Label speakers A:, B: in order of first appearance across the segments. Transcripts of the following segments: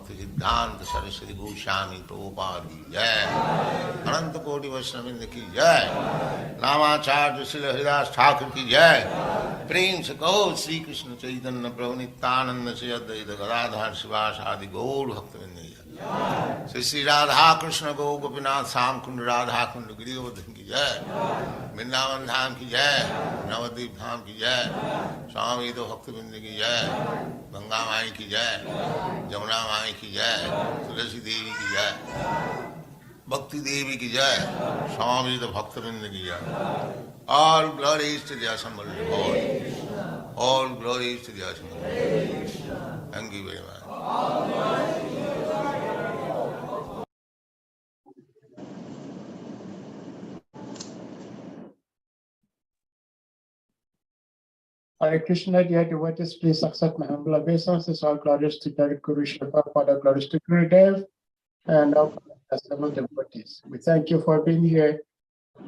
A: Bhakti Siddhanta Saraswati Goswami Prabhupada ki jai, Ananta Koti Vaishnavindra ki jai, Namacharya Srila Haridas Thakur ki jai, Prem se kaho Sri Krishna Chaitanya Prabhu Nityananda Sri Advaita Gadadhar Sivas Adi Gaur Bhaktavindra ki jai, Sri Radha Krishna Go Gopinath Sam Kund Radha Kund Giridhavan ki jai, Vrindavan Dham ki jai, Navadvip Dham ki jai, Swami Bhaktavindra ki jai, Ganga Mai ki jai, Jamuna Mai ki jai, Tulasi Devi ki jai, Bhakti Devi ki jai, Swami Bhaktavindra ki jai. All glories to the assembled Lord. All glories to the assembled Lord. Thank you very much.
B: Hare Krishna, dear devotees, please accept my humble obeisances. All glories to Jai Guru Shripa, Father, glories to Gurudev, and all assembled devotees. We thank you for being here.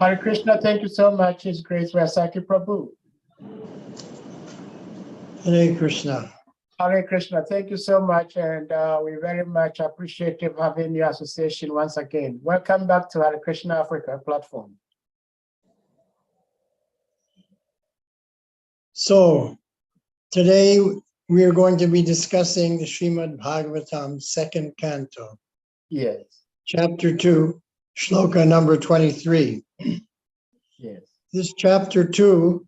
B: Hare Krishna, thank you so much. His Grace Vaiyasaki Prabhu.
C: Hare Krishna.
B: Hare Krishna, thank you so much, and we very much appreciate having your association once again. Welcome back to Hare Krishna Africa platform.
C: So, today we are going to be discussing the Srimad Bhagavatam second canto.
B: Yes.
C: Chapter 2, shloka number 23.
B: Yes.
C: This chapter 2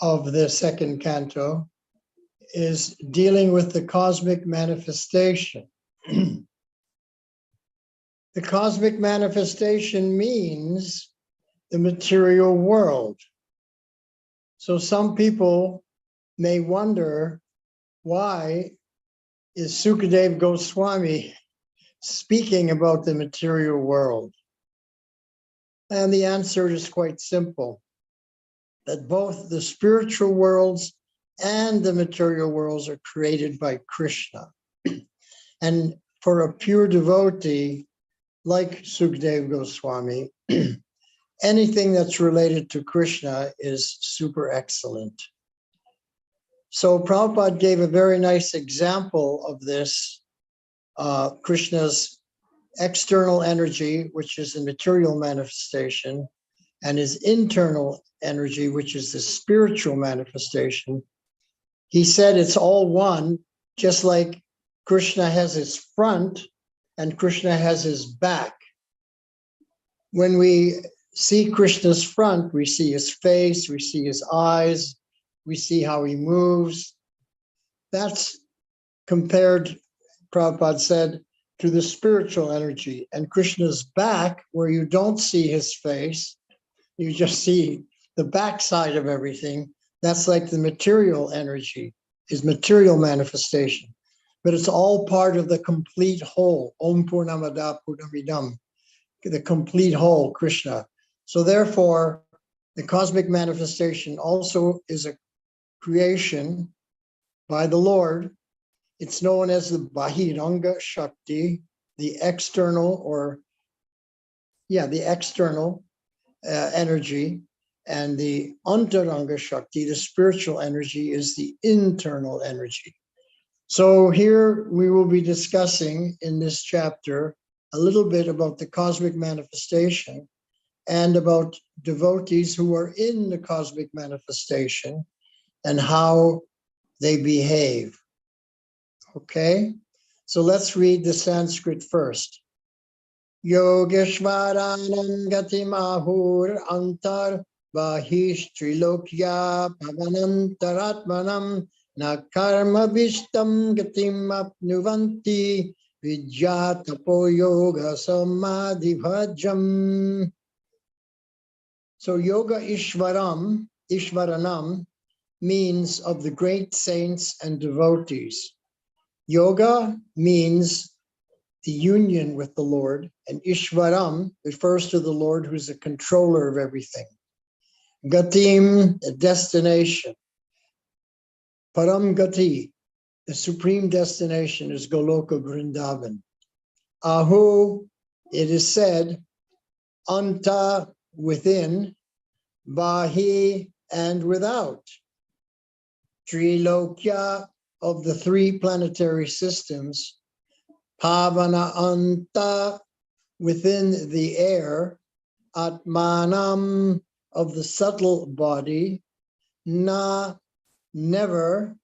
C: of the second canto is dealing with the cosmic manifestation. The cosmic manifestation means the material world. So some people may wonder, why is Sukadev Goswami speaking about the material world? And the answer is quite simple, that both the spiritual worlds and the material worlds are created by Krishna. And for a pure devotee like Sukadev Goswami, anything that's related to Krishna is super excellent. So Prabhupada gave a very nice example of this, Krishna's external energy, which is the material manifestation, and his internal energy, which is the spiritual manifestation. He said it's all one, just like Krishna has his front and Krishna has his back. When we see Krishna's front, we see his face, we see his eyes, we see how he moves. That's compared, Prabhupada said, to the spiritual energy. And Krishna's back, where you don't see his face, you just see the backside of everything. That's like the material energy, his material manifestation. But it's all part of the complete whole, Om Purnamada Purnamidam, the complete whole, Krishna. So therefore, the cosmic manifestation also is a creation by the Lord. It's known as the Bahiranga Shakti, the external energy, and the Antaranga Shakti, the spiritual energy, is the internal energy. So here we will be discussing in this chapter a little bit about the cosmic manifestation and about devotees who are in the cosmic manifestation and how they behave. Okay, so let's read the Sanskrit first. Yogeshwaranam gatimahur antar bahistrilokya pavanantaratmanam na karma vishtam gatim apnuvanti vidyatapo yoga samadhibhajam. So yoga ishvaranam means of the great saints and devotees. Yoga means the union with the Lord, and Ishvaram refers to the Lord who's the controller of everything. Gatim, a destination. Param Gati, the supreme destination, is Goloka Vrindavan. Ahu, it is said, Anta, within, Bahi, and without. Trilokya, of the three planetary systems, Pavana anta, within the air, atmanam, of the subtle body, na, never,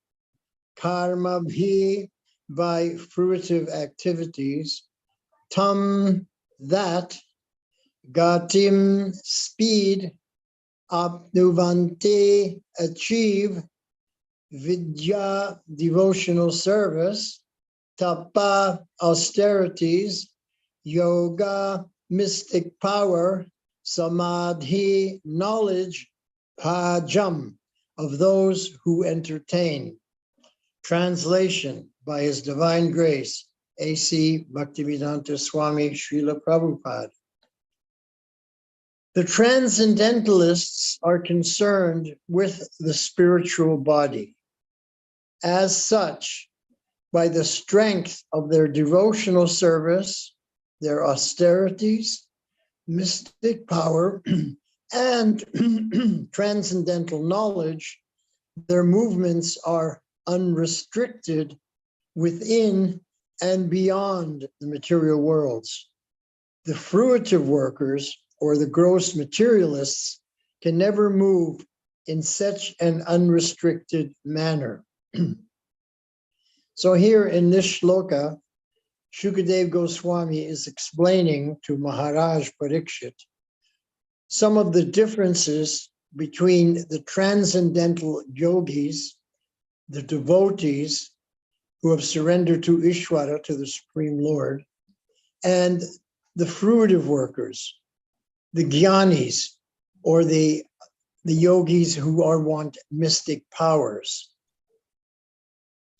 C: karma bhi, by fruitive activities, tam, that, gatim, speed, apnuvante, achieve, vidya, devotional service, tapa, austerities, yoga, mystic power, samadhi, knowledge, pajam, of those who entertain. Translation by His Divine Grace, A.C. Bhaktivedanta Swami Srila Prabhupada. The transcendentalists are concerned with the spiritual body. As such, by the strength of their devotional service, their austerities, mystic power, and transcendental knowledge, their movements are unrestricted within and beyond the material worlds. The fruitive workers, or the gross materialists, can never move in such an unrestricted manner. So here in this shloka, Shukadev Goswami is explaining to Maharaj Parikshit some of the differences between the transcendental yogis, the devotees who have surrendered to Ishvara, to the Supreme Lord, and the fruitive workers, the jnanis, or the yogis who want mystic powers.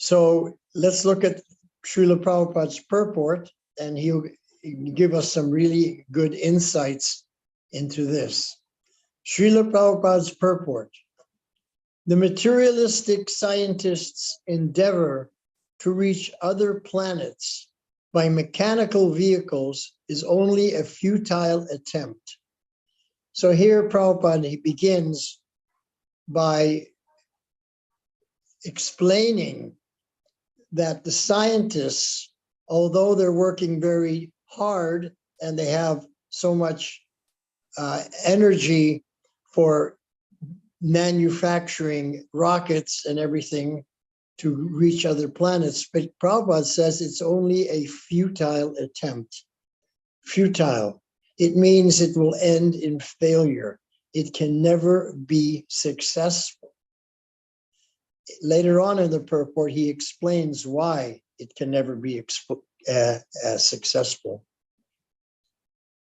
C: So let's look at Srila Prabhupada's purport, and he'll give us some really good insights into this. Srila Prabhupada's purport: the materialistic scientists' endeavor to reach other planets by mechanical vehicles is only a futile attempt. So here Prabhupada, he begins by explaining that the scientists, although they're working very hard and they have so much energy for manufacturing rockets and everything to reach other planets, but Prabhupada says it's only a futile attempt. Futile. It means it will end in failure. It can never be successful. Later on in the purport, he explains why it can never be successful.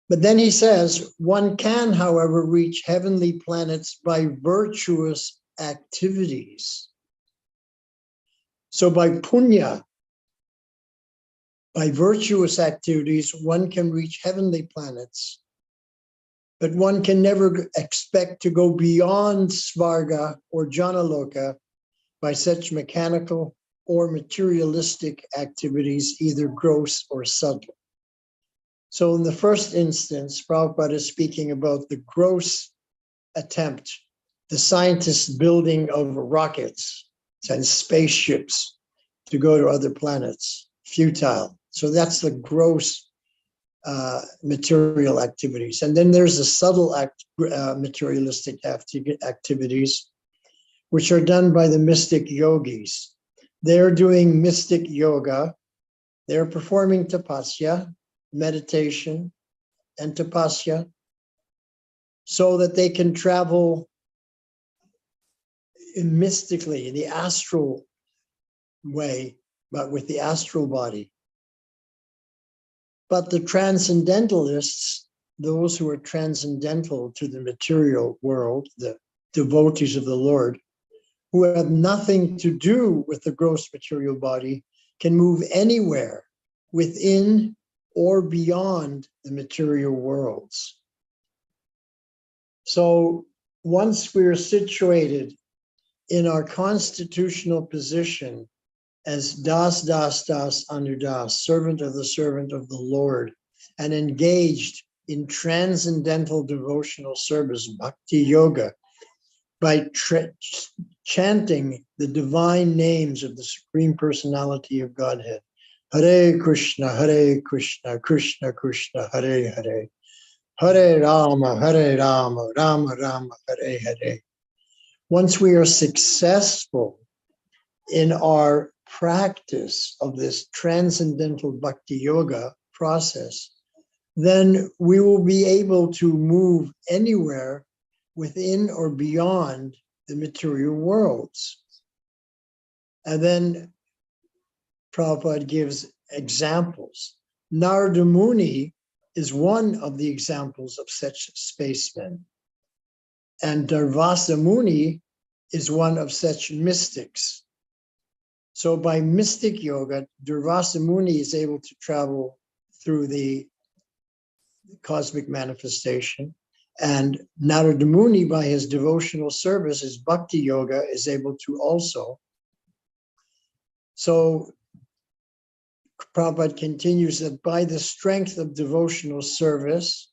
C: But then he says, one can, however, reach heavenly planets by virtuous activities. So by punya, by virtuous activities, one can reach heavenly planets, but one can never expect to go beyond Svarga or Janaloka by such mechanical or materialistic activities, either gross or subtle. So in the first instance, Prabhupada is speaking about the gross attempt, the scientists' building of rockets and spaceships to go to other planets, futile. So that's the gross material activities. And then there's the subtle materialistic activities, which are done by the mystic yogis. They're doing mystic yoga. They're performing tapasya, meditation, and tapasya, so that they can travel mystically in the astral way, but with the astral body. But the transcendentalists, those who are transcendental to the material world, the devotees of the Lord, who have nothing to do with the gross material body, can move anywhere within or beyond the material worlds. So once we're situated in our constitutional position as Das Das Das Anudas, servant of the Lord, and engaged in transcendental devotional service, bhakti yoga, by chanting the divine names of the Supreme Personality of Godhead, Hare Krishna, Krishna Krishna, Hare Hare. Hare Rama, Rama Rama, Hare Hare. Once we are successful in our practice of this transcendental bhakti yoga process, then we will be able to move anywhere within or beyond the material worlds. And then Prabhupada gives examples. Narada Muni is one of the examples of such spacemen. And Durvasa Muni is one of such mystics. So by mystic yoga, Durvasa Muni is able to travel through the cosmic manifestation. And Narada Muni, by his devotional service, his bhakti yoga, is able to also. So Prabhupada continues that by the strength of devotional service,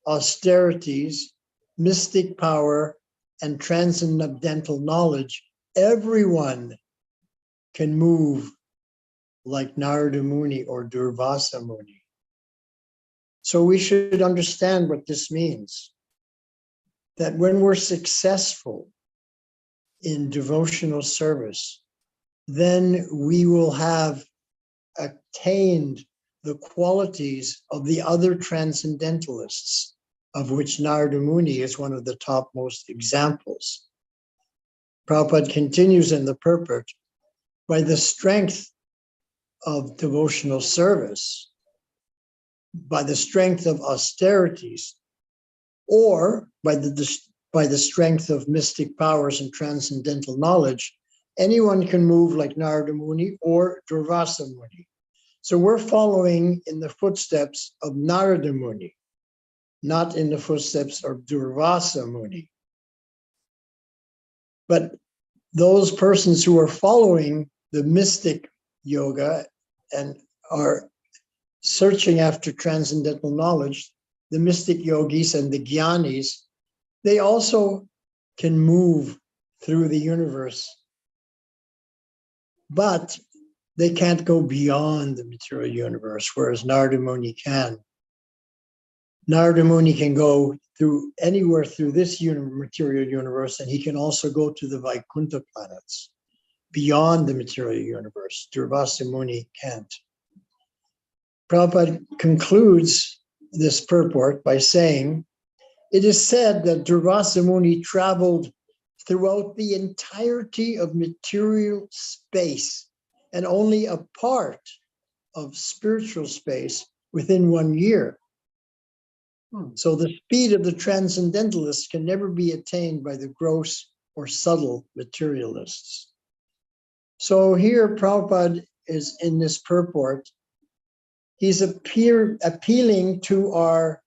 C: austerities, mystic power, and transcendental knowledge, everyone can move like Narada Muni or Durvasa Muni. So we should understand what this means. That when we're successful in devotional service, then we will have attained the qualities of the other transcendentalists, of which Narada Muni is one of the topmost examples. Prabhupada continues in the purport, by the strength of devotional service, by the strength of austerities, or by the strength of mystic powers and transcendental knowledge, anyone can move like Narada Muni or Durvasa Muni. So we're following in the footsteps of Narada Muni, not in the footsteps of Durvasa Muni. But those persons who are following the mystic yoga and are searching after transcendental knowledge, the mystic yogis and the jnanis, they also can move through the universe, but they can't go beyond the material universe, whereas Narada Muni can. Narada Muni can go through anywhere through this material universe, and he can also go to the Vaikuntha planets beyond the material universe. Durvasa Muni can't. Prabhupada concludes this purport by saying, it is said that Durvasa Muni traveled throughout the entirety of material space and only a part of spiritual space within 1 year. So the speed of the transcendentalists can never be attained by the gross or subtle materialists. So here Prabhupada is in this purport. He's appealing to our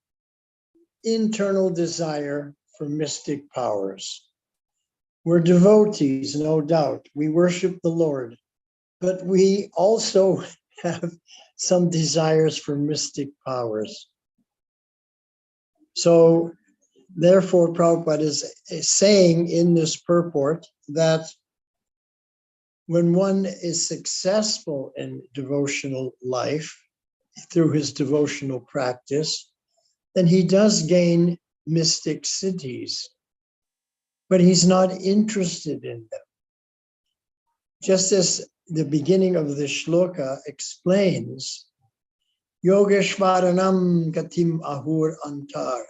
C: internal desire for mystic powers. We're devotees, no doubt. We worship the Lord, but we also have some desires for mystic powers. So therefore, Prabhupada is saying in this purport that when one is successful in devotional life through his devotional practice, then he does gain mystic siddhis, but he's not interested in them. Just as the beginning of the shloka explains, Yogeshvaranam gatim ahur antar,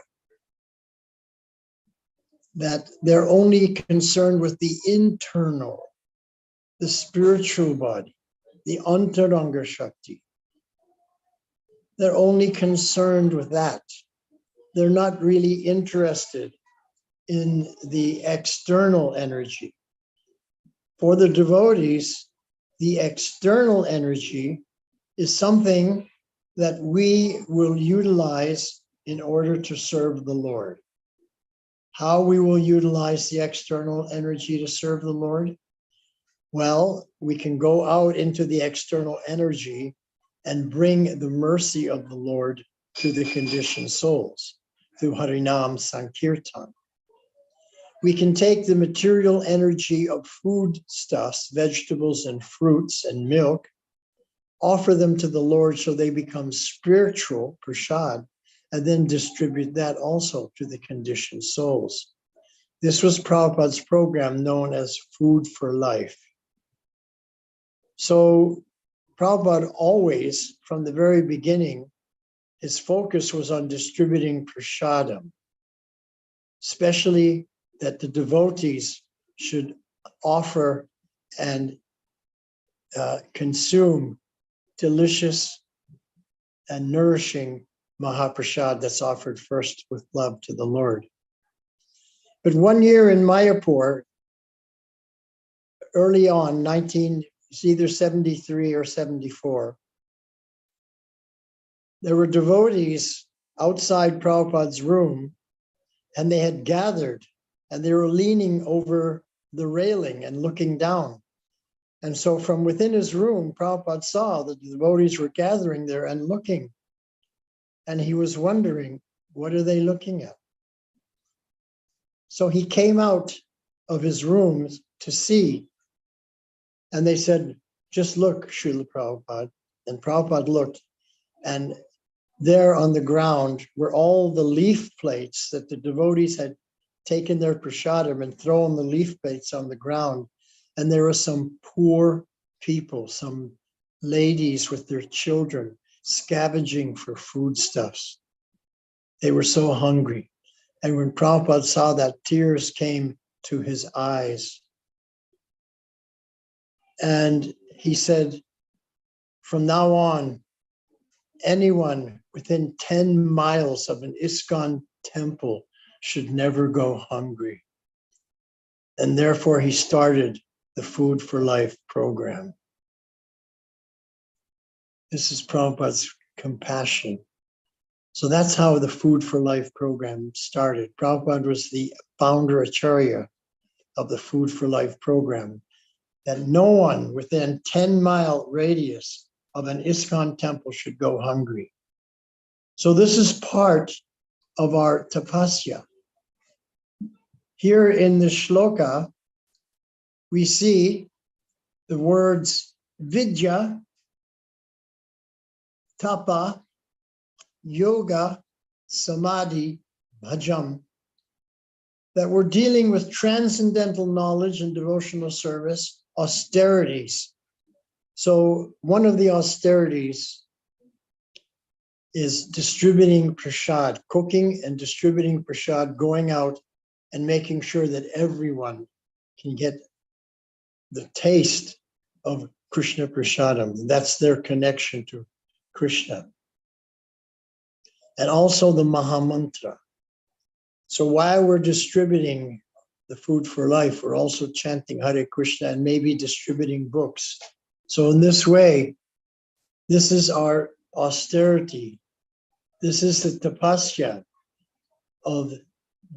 C: that they're only concerned with the internal, the spiritual body, the antaranga shakti. They're only concerned with that. They're not really interested in the external energy. For the devotees, the external energy is something that we will utilize in order to serve the Lord. How we will utilize the external energy to serve the Lord? Well, we can go out into the external energy and bring the mercy of the Lord to the conditioned souls through Harinam Sankirtan. We can take the material energy of foodstuffs, vegetables and fruits and milk, offer them to the Lord so they become spiritual, prashad, and then distribute that also to the conditioned souls. This was Prabhupada's program known as Food for Life. So Prabhupada always, from the very beginning, his focus was on distributing prasadam, especially that the devotees should offer and consume delicious and nourishing Mahaprasad that's offered first with love to the Lord. But one year in Mayapur, early on, it's either 73 or 74, there were devotees outside Prabhupada's room, and they had gathered, and they were leaning over the railing and looking down. And so from within his room, Prabhupada saw that the devotees were gathering there and looking. And he was wondering, what are they looking at? So he came out of his room to see. And they said, just look, Srila Prabhupada. And Prabhupada looked, and there on the ground were all the leaf plates that the devotees had taken their prasadam and thrown the leaf plates on the ground. And there were some poor people, some ladies with their children scavenging for foodstuffs. They were so hungry. And when Prabhupada saw that, tears came to his eyes. And he said, from now on, anyone within 10 miles of an ISKCON temple should never go hungry. And therefore he started the Food for Life program. This is Prabhupada's compassion. So that's how the Food for Life program started. Prabhupada was the founder acharya of the Food for Life program, that no one within 10-mile radius of an ISKCON temple should go hungry. So this is part of our tapasya. Here in the shloka, we see the words vidya, tapa, yoga, samadhi, bhajam, that we're dealing with transcendental knowledge and devotional service, austerities. So one of the austerities is distributing prasad, cooking and distributing prasad, going out and making sure that everyone can get the taste of Krishna prasadam. That's their connection to Krishna. And also the Mahamantra. So while we're distributing the Food for Life, we're also chanting Hare Krishna and maybe distributing books. So in this way, this is our austerity. This is the tapasya of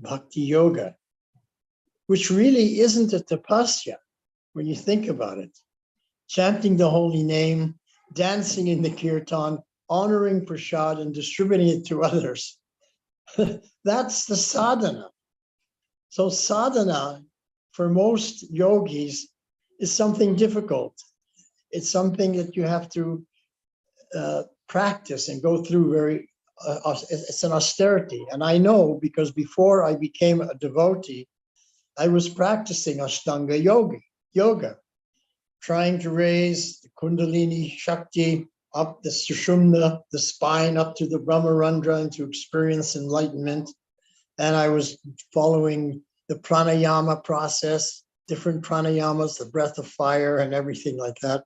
C: Bhakti Yoga, which really isn't a tapasya when you think about it. Chanting the holy name, dancing in the kirtan, honoring prasad and distributing it to others. That's the sadhana. So sadhana for most yogis is something difficult. It's something that you have to practice and go through very, it's an austerity. And I know because before I became a devotee, I was practicing Ashtanga yoga, trying to raise the Kundalini Shakti up the Sushumna, the spine, up to the Brahmarandra, and to experience enlightenment. And I was following the pranayama process, different pranayamas, the breath of fire and everything like that.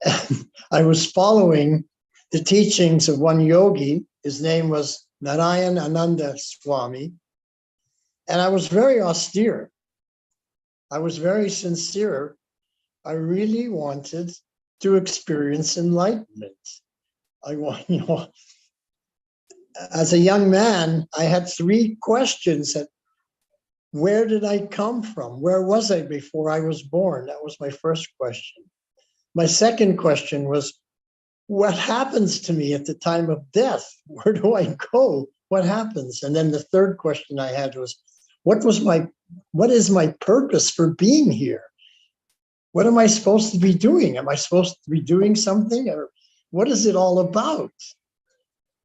C: And I was following the teachings of one yogi. His name was Narayan Ananda Swami. And I was very austere. I was very sincere. I really wanted to experience enlightenment. As a young man, I had 3 questions that, where did I come from? Where was I before I was born? That was my first question. My second question was, what happens to me at the time of death? Where do I go? What happens? And then the third question I had was, what is my purpose for being here? What am I supposed to be doing? Am I supposed to be doing something? Or what is it all about?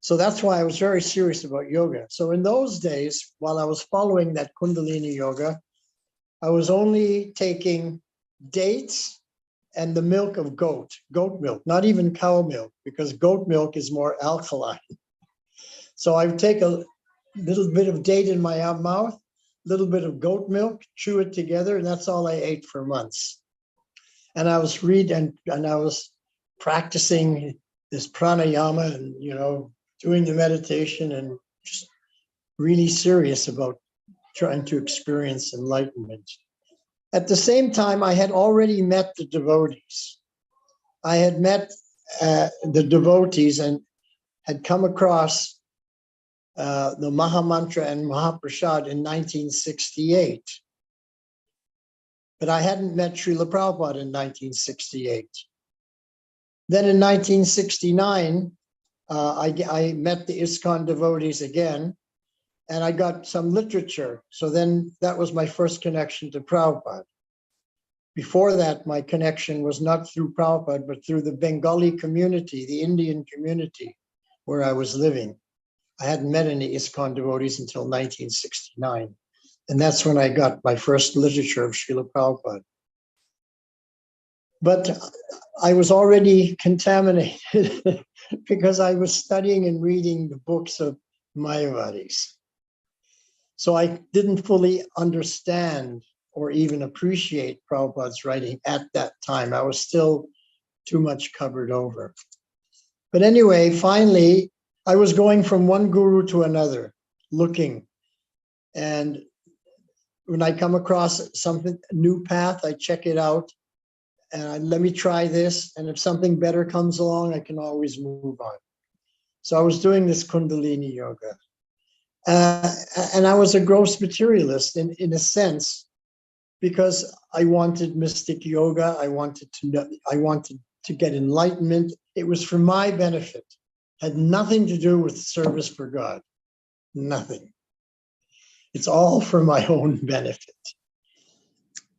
C: So that's why I was very serious about yoga. So in those days, while I was following that Kundalini yoga, I was only taking dates and the milk of goat milk, not even cow milk, because goat milk is more alkaline. So I would take a little bit of date in my mouth, a little bit of goat milk, chew it together, and that's all I ate for months. And I was reading and I was practicing this pranayama and, doing the meditation and just really serious about trying to experience enlightenment. At the same time, I had already met the devotees. I had met the devotees and had come across the Mahamantra and Mahaprasad in 1968. But I hadn't met Srila Prabhupada in 1968. Then in 1969, I met the ISKCON devotees again, and I got some literature. So then that was my first connection to Prabhupada. Before that, my connection was not through Prabhupada, but through the Bengali community, the Indian community where I was living. I hadn't met any ISKCON devotees until 1969. And that's when I got my first literature of Srila Prabhupada. But I was already contaminated because I was studying and reading the books of Mayavadis. So I didn't fully understand or even appreciate Prabhupada's writing at that time. I was still too much covered over. But anyway, finally, I was going from one guru to another, looking. And when I come across something, a new path, I check it out. And let me try this. And if something better comes along, I can always move on. So I was doing this Kundalini yoga. And I was a gross materialist in a sense, because I wanted mystic yoga. I wanted to get enlightenment. It was for my benefit. Had nothing to do with service for God. Nothing. It's all for my own benefit.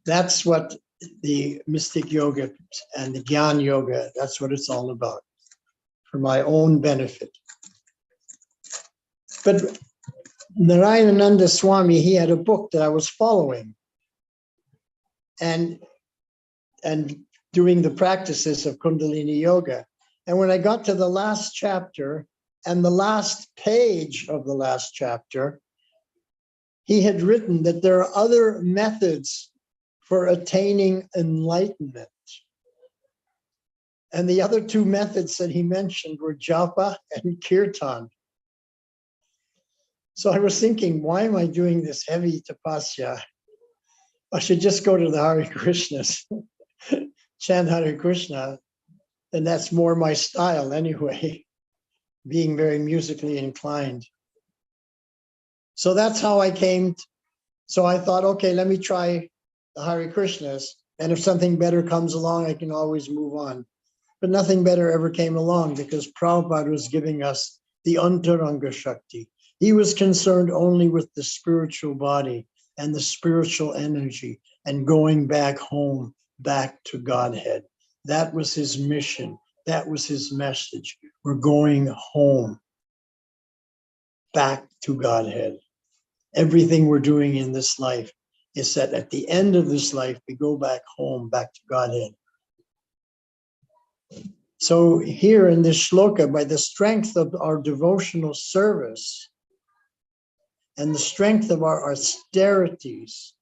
C: That's what the mystic yoga and the Gyan yoga, that's what it's all about, for my own benefit. But Narayanananda Swami, he had a book that I was following and doing the practices of Kundalini yoga. And when I got to the last chapter and the last page of the last chapter, he had written that there are other methods for attaining enlightenment. And the other two methods that he mentioned were japa and kirtan. So I was thinking, why am I doing this heavy tapasya? I should just go to the Hare Krishnas, chant Hare Krishna, and that's more my style anyway, being very musically inclined. So that's how I came. So I thought, okay, let me try the Hare Krishnas, and if something better comes along, I can always move on. But nothing better ever came along because Prabhupada was giving us the Antaranga Shakti. He was concerned only with the spiritual body and the spiritual energy and going back home, back to Godhead. That was his mission. That was his message. We're going home, back to Godhead. Everything we're doing in this life is that at the end of this life, we go back home, back to Godhead. So here in this shloka, by the strength of our devotional service and the strength of our austerities,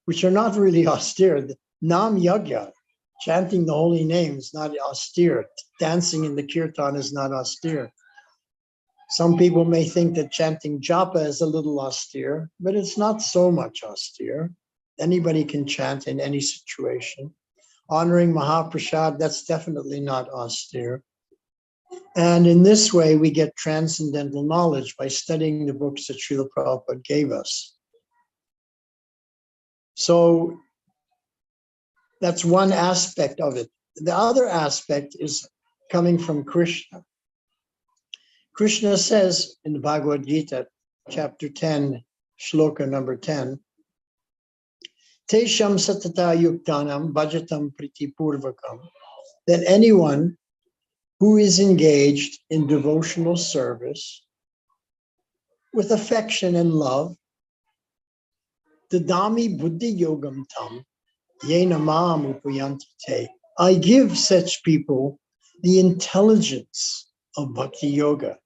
C: which are not really austere, the Nam Yagya, chanting the holy name is not austere. Dancing in the kirtan is not austere. Some people may think that chanting japa is a little austere, but it's not so much austere. Anybody can chant in any situation. Honoring Mahaprasad, that's definitely not austere. And in this way, we get transcendental knowledge by studying the books that Srila Prabhupada gave us. So that's one aspect of it. The other aspect is coming from Krishna. Krishna says in the Bhagavad Gita, chapter 10, shloka number 10, Tesham satata yuktanam bhajatam priti purvakam. That anyone who is engaged in devotional service with affection and love, dadami buddhi yogam tam, yena mam upayanti te. I give such people the intelligence of bhakti yoga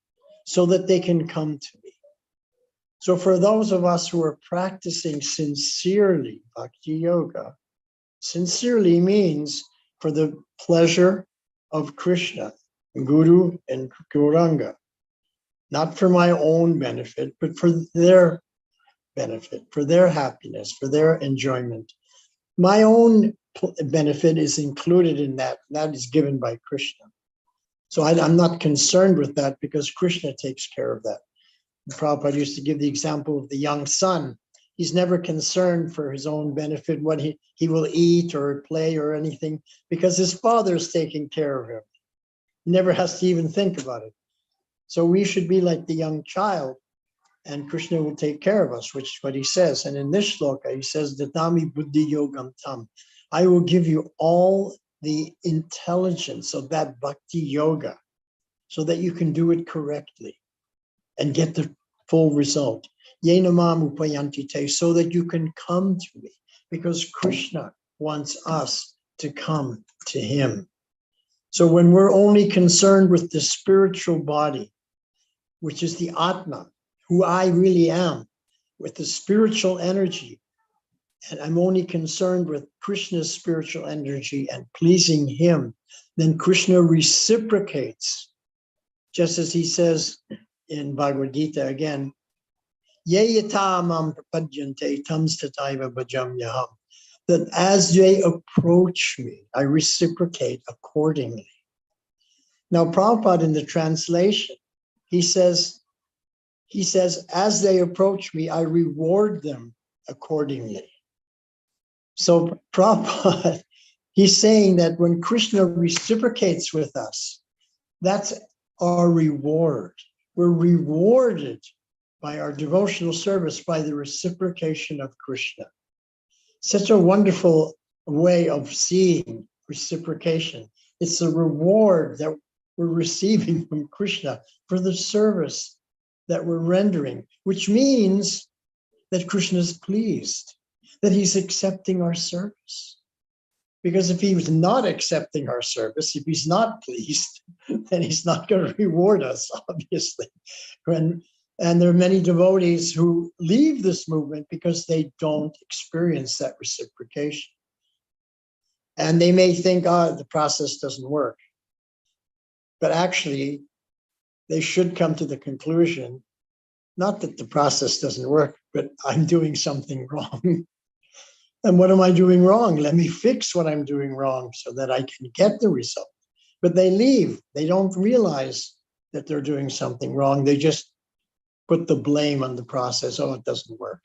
C: so that they can come to me. So for those of us who are practicing sincerely bhakti yoga, sincerely means for the pleasure of Krishna, Guru and Gauranga, not for my own benefit, but for their benefit, for their happiness, for their enjoyment. My own benefit is included in that. That is given by Krishna. So I'm not concerned with that because Krishna takes care of that. Prabhupada used to give the example of the young son. He's never concerned for his own benefit, what he will eat or play or anything, because his father is taking care of him. He never has to even think about it. So we should be like the young child, and Krishna will take care of us, which is what he says. And in this shloka, he says, Dadami buddhi yogam tam. I will give you all the intelligence of that bhakti yoga so that you can do it correctly and get the full result. Yenamam upayanti te, so that you can come to me, because Krishna wants us to come to him. So when we're only concerned with the spiritual body, which is the Atma, who I really am, with the spiritual energy, and I'm only concerned with Krishna's spiritual energy and pleasing him, then Krishna reciprocates, just as he says in Bhagavad Gita again, Ye yata mam prapadyante tams tataiva bhajamyaham. That as they approach me, I reciprocate accordingly. Now, Prabhupada in the translation, he says, as they approach me, I reward them accordingly. So Prabhupada, he's saying that when Krishna reciprocates with us, that's our reward. We're rewarded by our devotional service, by the reciprocation of Krishna. Such a wonderful way of seeing reciprocation. It's a reward that we're receiving from Krishna for the service that we're rendering, which means that Krishna is pleased, that he's accepting our service. Because if he was not accepting our service, if he's not pleased, then he's not going to reward us, obviously. And there are many devotees who leave this movement because they don't experience that reciprocation. And they may think, the process doesn't work. But actually, they should come to the conclusion, not that the process doesn't work, but I'm doing something wrong. And what am I doing wrong? Let me fix what I'm doing wrong so that I can get the result. But they leave. They don't realize that they're doing something wrong. They just put the blame on the process. Oh, it doesn't work.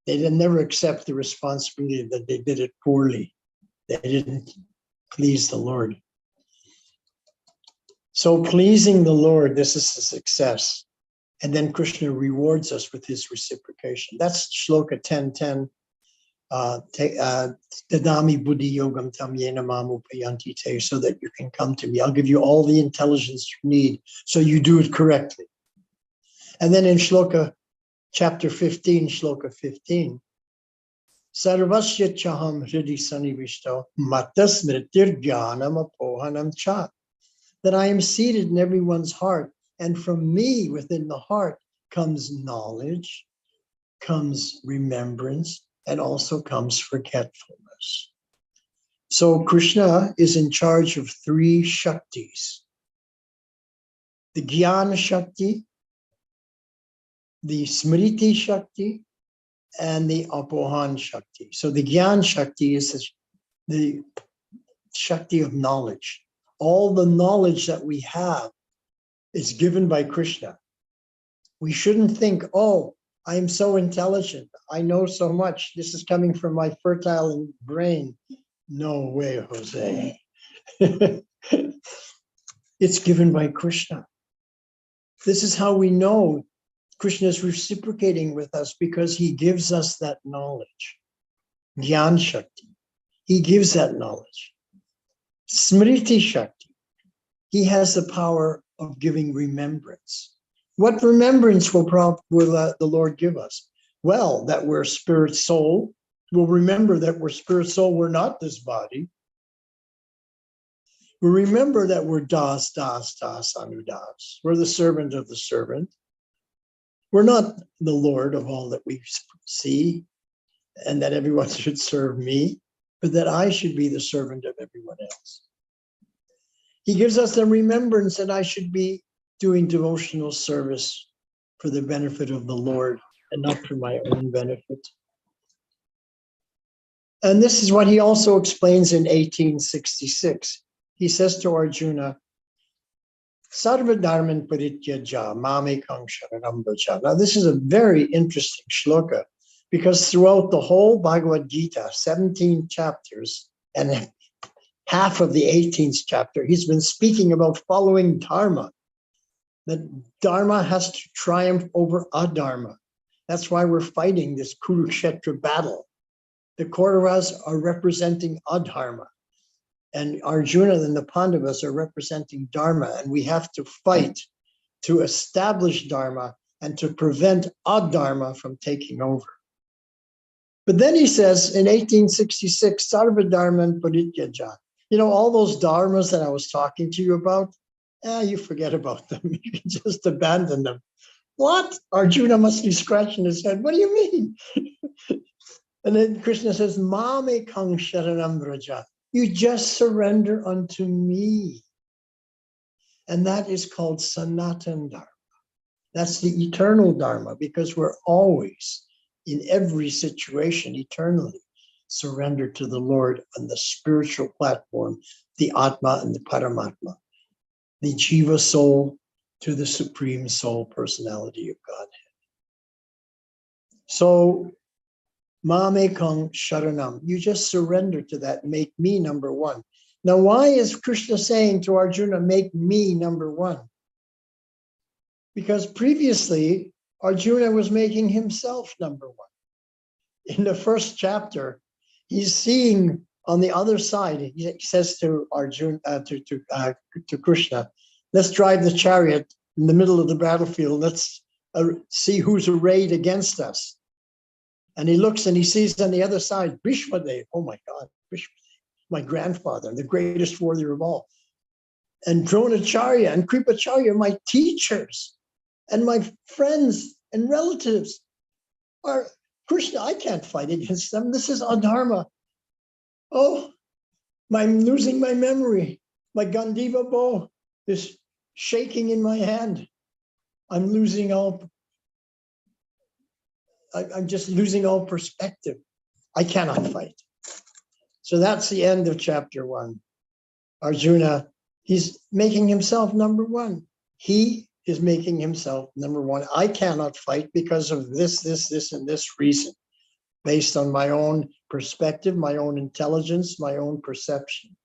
C: They never accept the responsibility that they did it poorly. They didn't please the Lord. So pleasing the Lord, this is a success. And then Krishna rewards us with his reciprocation. That's shloka 10:10. Dadami buddhi yogam tam yena mam upayanti te, so that you can come to me. I'll give you all the intelligence you need so you do it correctly. And then in shloka chapter 15, shloka 15, Sarvasya chaham hridi sanivishto matas mritir jnanam apohanam cha. That I am seated in everyone's heart, and from me within the heart comes knowledge, comes remembrance, and also comes forgetfulness. So Krishna is in charge of three Shaktis. The Jnana Shakti, the Smriti Shakti, and the Apohan Shakti. So the Jnana Shakti is the Shakti of knowledge. All the knowledge that we have is given by Krishna. We shouldn't think, oh, I am so intelligent. I know so much. This is coming from my fertile brain. No way, Jose. It's given by Krishna. This is how we know Krishna is reciprocating with us, because he gives us that knowledge. Gyan Shakti. He gives that knowledge. Smriti Shakti. He has the power of giving remembrance. What remembrance will the Lord give us? Well, that we're spirit soul. We'll remember that we're spirit soul. We're not this body. We remember that we're das, anudas. We're the servant of the servant. We're not the Lord of all that we see, and that everyone should serve me, but that I should be the servant of everyone else. He gives us the remembrance that I should be doing devotional service for the benefit of the Lord and not for my own benefit. And this is what he also explains in 1866. He says to Arjuna, Sarva dharman parityaja mamekam sharanam vraja. Now, this is a very interesting shloka because throughout the whole Bhagavad Gita, 17 chapters and half of the 18th chapter, he's been speaking about following dharma, that dharma has to triumph over adharma. That's why we're fighting this Kurukshetra battle. The Kauravas are representing adharma, and Arjuna and the Pandavas are representing dharma, and we have to fight to establish dharma and to prevent adharma from taking over. But then he says in 1866, Sarva dharman parityaja. You know, all those dharmas that I was talking to you about, you forget about them. You can just abandon them. What? Arjuna must be scratching his head. What do you mean? And then Krishna says, Mamekam sharanam vraja. You just surrender unto me. And that is called Sanatan Dharma. That's the eternal Dharma, because we're always, in every situation, eternally surrendered to the Lord on the spiritual platform, the Atma and the Paramatma, the Jiva soul to the Supreme Soul Personality of Godhead. So, Mamekam Sharanam, you just surrender to that, make me number one. Now, why is Krishna saying to Arjuna, make me number one? Because previously, Arjuna was making himself number one. In the first chapter, he's seeing on the other side, he says to Arjuna, to Krishna, let's drive the chariot in the middle of the battlefield. Let's see who's arrayed against us. And he looks and he sees on the other side, Bhishmadev, oh my God, Bhishmadev, my grandfather, the greatest warrior of all. And Dronacharya and Kripacharya, my teachers, and my friends and relatives are, Krishna, I can't fight against them. This is adharma. Oh, I'm losing my memory. My Gandiva bow is shaking in my hand. I'm just losing all perspective. I cannot fight. So that's the end of chapter 1. Arjuna, he's making himself number one. He is making himself number one. I cannot fight because of this, and this reason, based on my own perspective, my own intelligence, my own perception.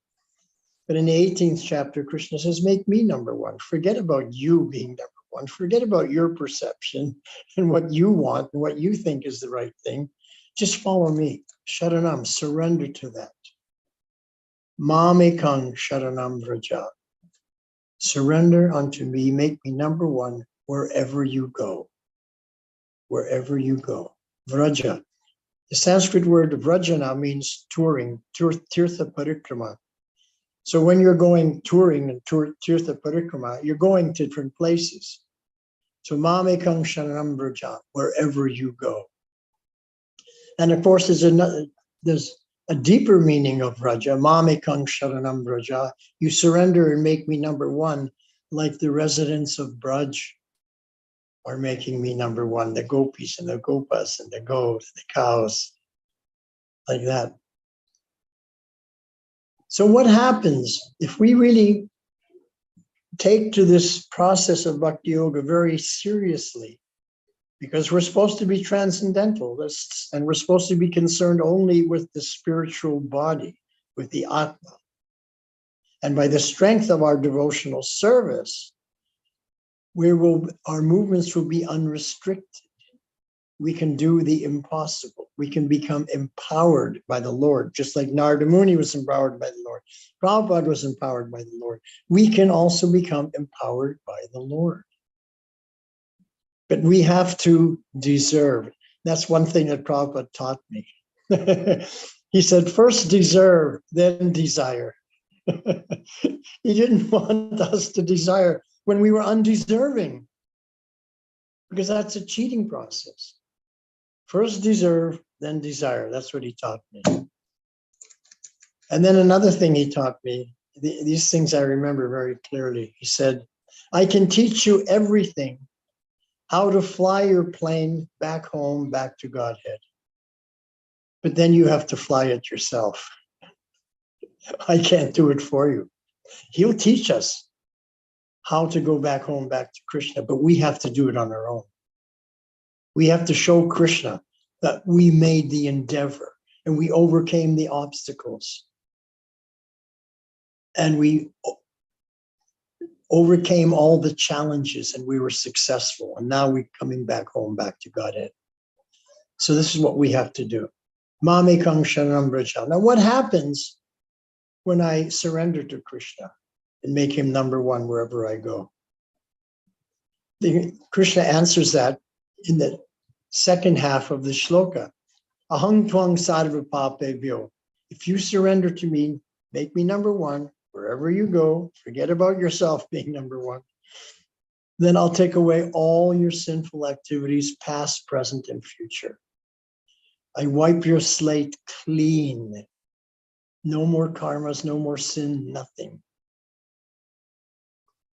C: But in the 18th chapter, Krishna says, make me number one. Forget about you being number one. Forget about your perception and what you want and what you think is the right thing. Just follow me. Sharanam, surrender to that. Mamekam sharanam vraja. Surrender unto me, make me number one wherever you go. Wherever you go. Vraja. The Sanskrit word vrajana means touring, tirtha parikrama. So when you're going touring and tirtha parikrama, you're going to different places. So mamekam sharanam vraja, wherever you go. And of course, there's a deeper meaning of vraja, mamekam sharanam vraja. You surrender and make me number one, like the residents of Braj are making me number one, the gopis and the gopas and the goats, the cows, like that. So what happens if we really take to this process of bhakti yoga very seriously? Because we're supposed to be transcendentalists and we're supposed to be concerned only with the spiritual body, with the Atma. And by the strength of our devotional service, our movements will be unrestricted. we can do the impossible. We can become empowered by the Lord, just like Narada Muni was empowered by the Lord. Prabhupada was empowered by the Lord. We can also become empowered by the Lord. But we have to deserve. That's one thing that Prabhupada taught me. He said, first deserve, then desire. He didn't want us to desire when we were undeserving, because that's a cheating process. First deserve, then desire. That's what he taught me. And then another thing he taught me, these things I remember very clearly. He said, I can teach you everything, how to fly your plane back home, back to Godhead. But then you have to fly it yourself. I can't do it for you. He'll teach us how to go back home, back to Krishna, but we have to do it on our own. We have to show Krishna that we made the endeavor and we overcame the obstacles. And we overcame all the challenges and we were successful. And now we're coming back home, back to Godhead. So this is what we have to do. Mamekam Sharanam Braja. Now what happens when I surrender to Krishna and make him number one wherever I go? Krishna answers that in the second half of the shloka. Ahang twang sarva papebhyo. If you surrender to me, make me number one, wherever you go, forget about yourself being number one, then I'll take away all your sinful activities, past, present, and future. I wipe your slate clean. No more karmas, no more sin, nothing.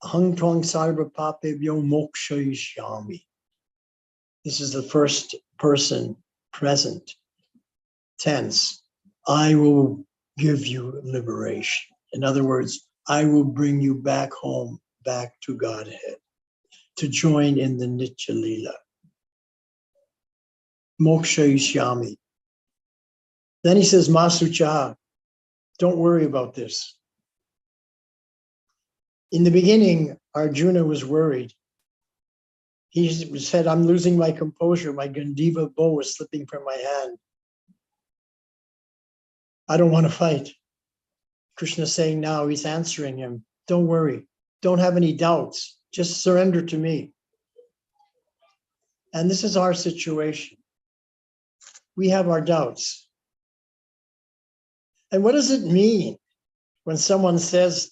C: Ahang twang sarva papebhyo mokshayishyami. This is the first person present tense. I will give you liberation. In other words, I will bring you back home, back to Godhead, to join in the Nitya Leela. Moksha Ishyami. Then he says, Masucha, don't worry about this. In the beginning, Arjuna was worried. He said, I'm losing my composure. My Gandiva bow is slipping from my hand. I don't want to fight. Krishna is saying now, he's answering him, don't worry. Don't have any doubts. Just surrender to me. And this is our situation. We have our doubts. And what does it mean when someone says,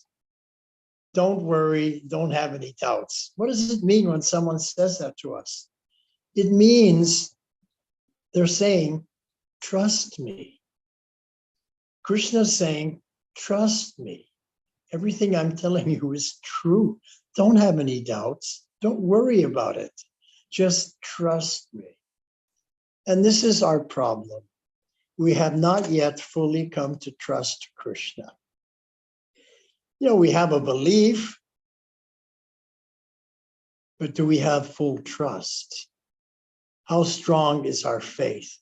C: don't worry, don't have any doubts? What does it mean when someone says that to us? It means they're saying, trust me. Krishna's saying, trust me. Everything I'm telling you is true. Don't have any doubts. Don't worry about it. Just trust me. And this is our problem. We have not yet fully come to trust Krishna. You know, we have a belief, but do we have full trust? How strong is our faith?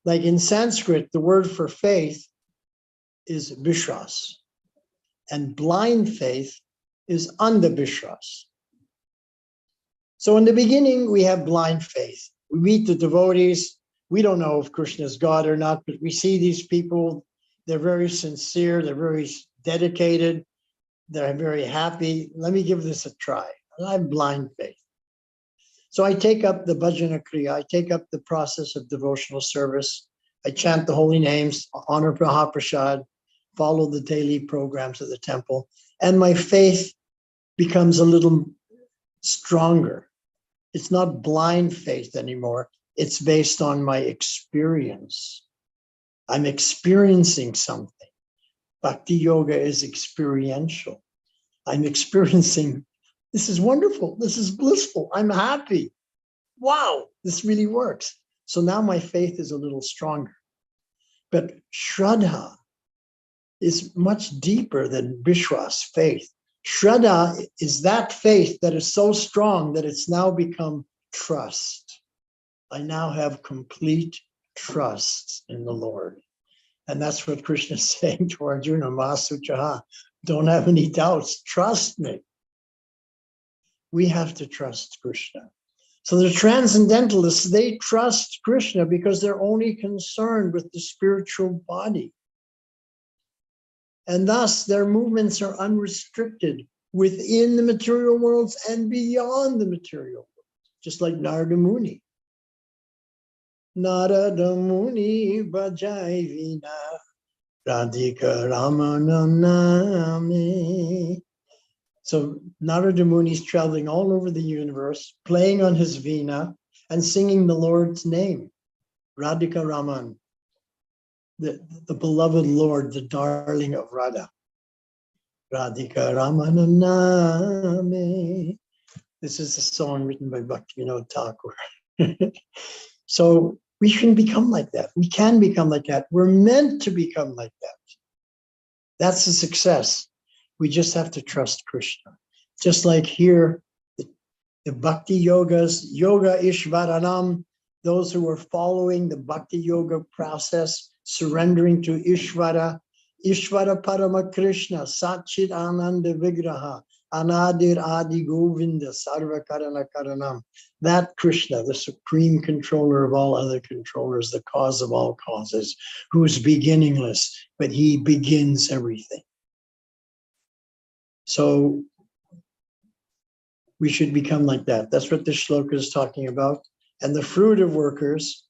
C: Like in Sanskrit, the word for faith is vishwas, and blind faith is andavishwas. So in the beginning, we have blind faith. We meet the devotees. We don't know if Krishna is God or not, but we see these people. They're very sincere. They're very dedicated. They're very happy. Let me give this a try. I have blind faith. So I take up the bhajana kriya. I take up the process of devotional service. I chant the holy names, honor Mahaprasad, follow the daily programs of the temple, and my faith becomes a little stronger. It's not blind faith anymore. It's based on my experience. I'm experiencing something. Bhakti yoga is experiential. I'm experiencing, this is wonderful. This is blissful. I'm happy. Wow, this really works. So now my faith is a little stronger. But Shraddha is much deeper than Vishwas, faith. Shraddha is that faith that is so strong that it's now become trust. I now have complete trust in the Lord. And that's what Krishna is saying to Arjuna, Masuchaha, don't have any doubts, trust me. We have to trust Krishna. So the transcendentalists, they trust Krishna because they're only concerned with the spiritual body. And thus their movements are unrestricted within the material worlds and beyond the material worlds, just like Narada Muni. Narada Muni bhajai vina radhika ramananami. So Narada Muni is traveling all over the universe, playing on his veena and singing the Lord's name, Radhika Raman, the beloved Lord, the darling of Radha. Radhika Ramananame. This is a song written by Bhaktivinoda Thakur. So we can become like that. We can become like that. We're meant to become like that. That's the success. We just have to trust Krishna. Just like here, the Bhakti Yogas, Yoga Ishvaranam, those who are following the Bhakti Yoga process, surrendering to Ishvara, Ishvara Parama Krishna, Satchit Ananda Vigraha, Anadir Adi Govinda, Sarva Karana Karanam. That Krishna, the supreme controller of all other controllers, the cause of all causes, who is beginningless, but he begins everything. So we should become like that. That's what this shloka is talking about. And the fruit of workers,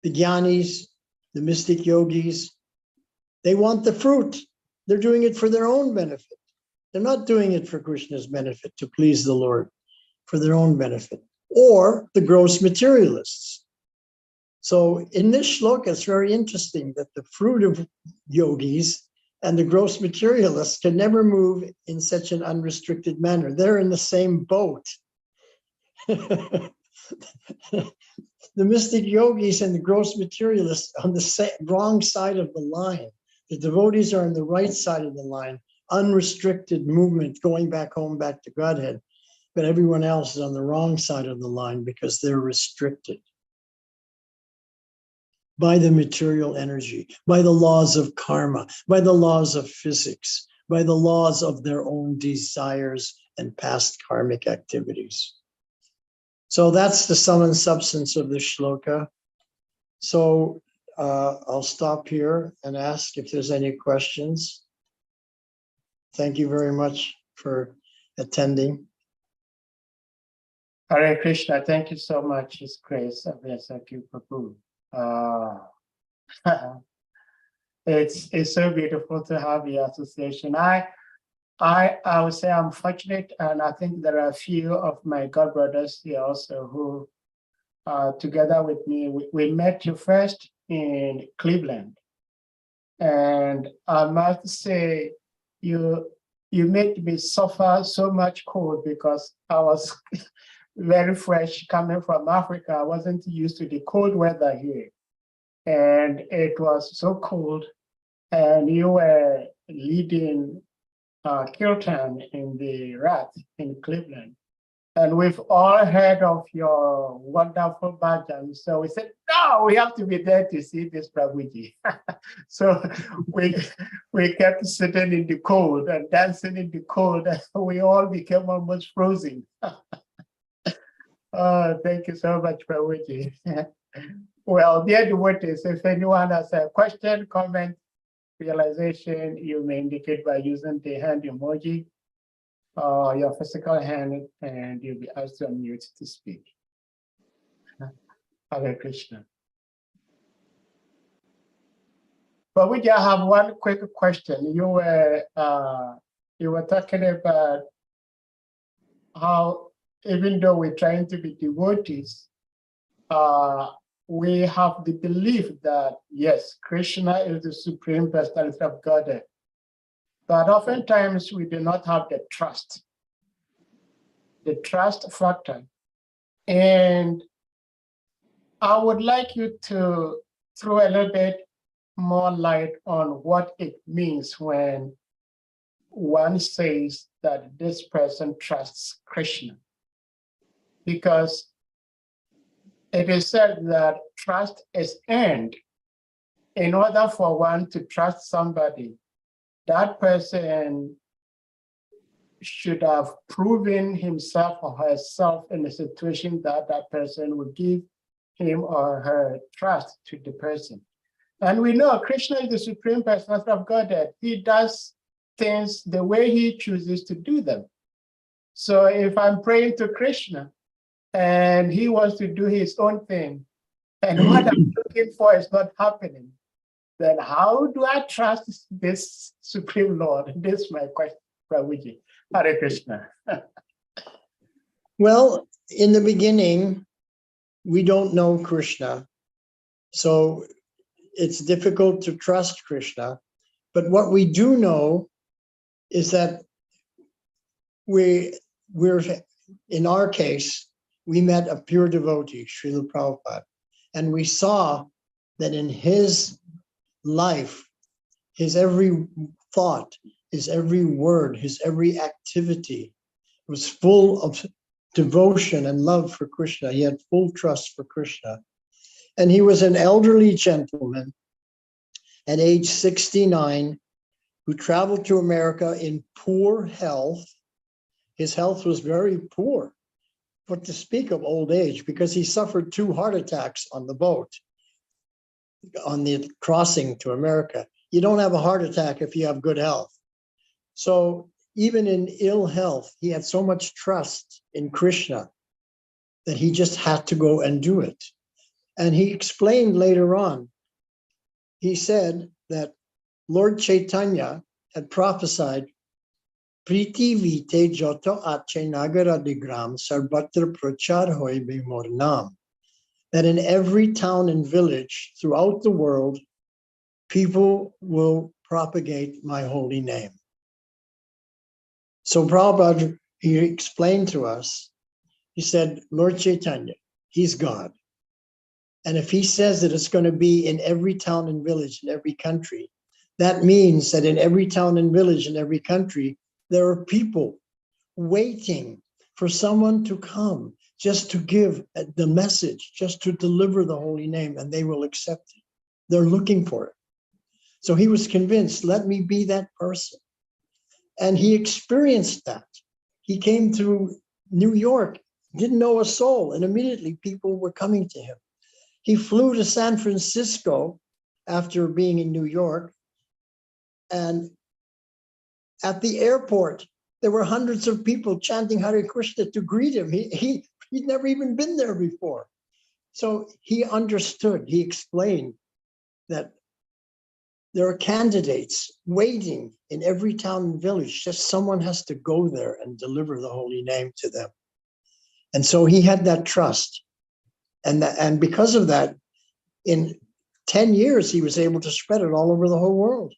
C: the jnanis, the mystic yogis, they want the fruit. They're doing it for their own benefit. They're not doing it for Krishna's benefit, to please the Lord, for their own benefit. Or the gross materialists. So in this shloka, it's very interesting that the fruit of yogis and the gross materialists can never move in such an unrestricted manner. They're in the same boat. The mystic yogis and the gross materialists on the wrong side of the line. The devotees are on the right side of the line, unrestricted movement, going back home, back to Godhead. But everyone else is on the wrong side of the line because they're restricted by the material energy, by the laws of karma, by the laws of physics, by the laws of their own desires and past karmic activities. So that's the sum and substance of this shloka. So I'll stop here and ask if there's any questions. Thank you very much for attending.
B: Hare Krishna, thank you so much, His Grace of Vaiyasaki Prabhu. It's so beautiful to have the association. I would say I'm fortunate, and I think there are a few of my god brothers here also who together with me, we met you first in Cleveland, and I must say you made me suffer so much cold because I was very fresh coming from Africa. I wasn't used to the cold weather here, and it was so cold, and you were leading Kirtan in the Rath in Cleveland. And we've all heard of your wonderful bhajan. So we said, no, we have to be there to see this Prabhuji. So we kept sitting in the cold and dancing in the cold. And we all became almost frozen. Thank you so much, Prabhuji. Well, dear devotees, if anyone has a question, comment, realization, you may indicate by using the hand emoji. Your physical hand, and you'll be asked to unmute to speak. Hare Krishna. But we just have one quick question. You were talking about how even though we're trying to be devotees, we have the belief that yes, Krishna is the supreme personality of Godhead. But oftentimes we do not have the trust factor. And I would like you to throw a little bit more light on what it means when one says that this person trusts Krishna. Because it is said that trust is earned. In order for one to trust somebody, that person should have proven himself or herself in a situation that that person would give him or her trust to the person. And we know Krishna is the Supreme Personality of Godhead. He does things the way he chooses to do them. So if I'm praying to Krishna and he wants to do his own thing, and what I'm looking for is not happening, then how do I trust this Supreme Lord? This is my question, Prabhuji. Hare Krishna.
C: Well, in the beginning, we don't know Krishna. So it's difficult to trust Krishna. But what we do know is that we're in our case, we met a pure devotee, Srila Prabhupada, and we saw that in his life, his every thought, his every word, his every activity was full of devotion and love for Krishna. He had full trust for Krishna. And he was an elderly gentleman at age 69 who traveled to America in poor health. His health was very poor, but to speak of old age, because he suffered 2 heart attacks on the boat on the crossing to America. You don't have a heart attack if you have good health. So even in ill health, he had so much trust in Krishna that he just had to go and do it. And he explained later on, he said that Lord Chaitanya had prophesied, Priti vite joto ache nagara digram sarbatra prachar hoy bimor nam, that in every town and village throughout the world, people will propagate my holy name. So Prabhupada, he explained to us, he said, Lord Chaitanya, he's God. And if he says that it's going to be in every town and village in every country, that means that in every town and village in every country, there are people waiting for someone to come just to give the message, just to deliver the holy name, and they will accept it. They're looking for it. So he was convinced, let me be that person. And he experienced that. He came through New York, didn't know a soul, and immediately people were coming to him. He flew to San Francisco after being in New York, and at the airport, there were hundreds of people chanting Hare Krishna to greet him. He'd never even been there before. So he understood, he explained that there are candidates waiting in every town and village. Just someone has to go there and deliver the holy name to them. And so he had that trust. And because of that, in 10 years, he was able to spread it all over the whole world.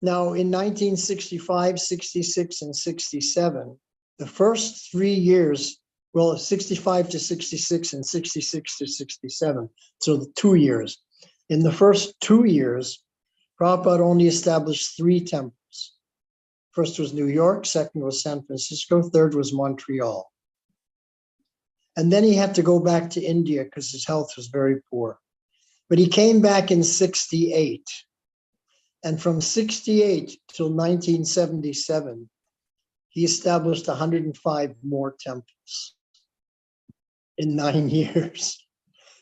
C: Now, in 1965, 66, and 67, the first 3 years, well, 65 to 66 and 66 to 67, so the 2 years. In the first 2 years, Prabhupada only established 3 temples. First was New York, second was San Francisco, third was Montreal. And then he had to go back to India because his health was very poor. But he came back in 68. And from 68 till 1977, he established 105 more temples in 9 years.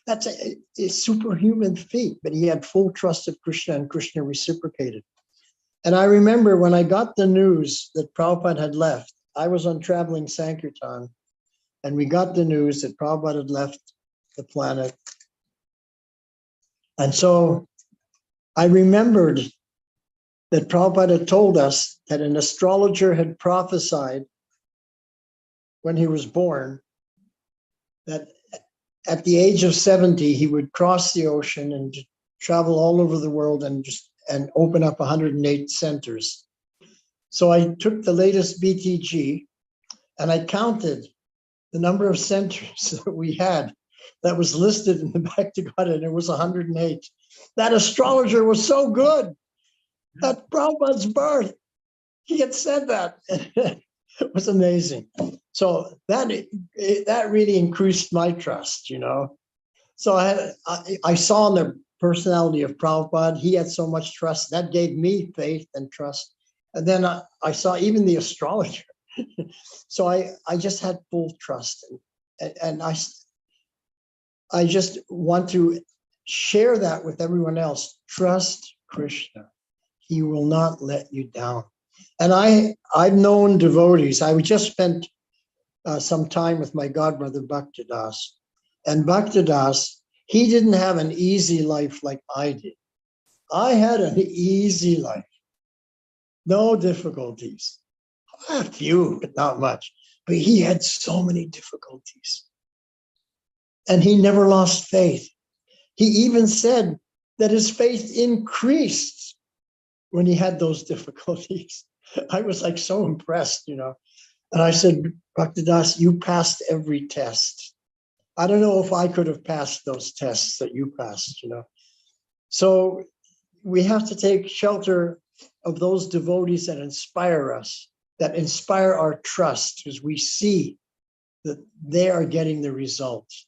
C: That's a superhuman feat, but he had full trust of Krishna, and Krishna reciprocated. And I remember when I got the news that Prabhupada had left, I was on traveling Sankirtan, and we got the news that Prabhupada had left the planet. And so I remembered that Prabhupada had told us that an astrologer had prophesied when he was born that at the age of 70, he would cross the ocean and travel all over the world and open up 108 centers. So I took the latest BTG and I counted the number of centers that we had that was listed in the Bhakti-gata, and it was 108. That astrologer was so good. At Prabhupada's birth, he had said that. It was amazing. So that really increased my trust, you know. So I saw in the personality of Prabhupada, he had so much trust. That gave me faith and trust And then I saw even the astrologer. So I just had full trust. And I just want to share that with everyone else. Trust Krishna. He will not let you down. And I've known devotees. I just spent some time with my godbrother Bhaktidas. And Bhaktidas, he didn't have an easy life like I did. I had an easy life. No difficulties. A few, but not much. But he had so many difficulties. And he never lost faith. He even said that his faith increased when he had those difficulties. I was like so impressed, you know. And I said, Bhaktidas, you passed every test. I don't know if I could have passed those tests that you passed, you know. So we have to take shelter of those devotees that inspire us, that inspire our trust, because we see that they are getting the results.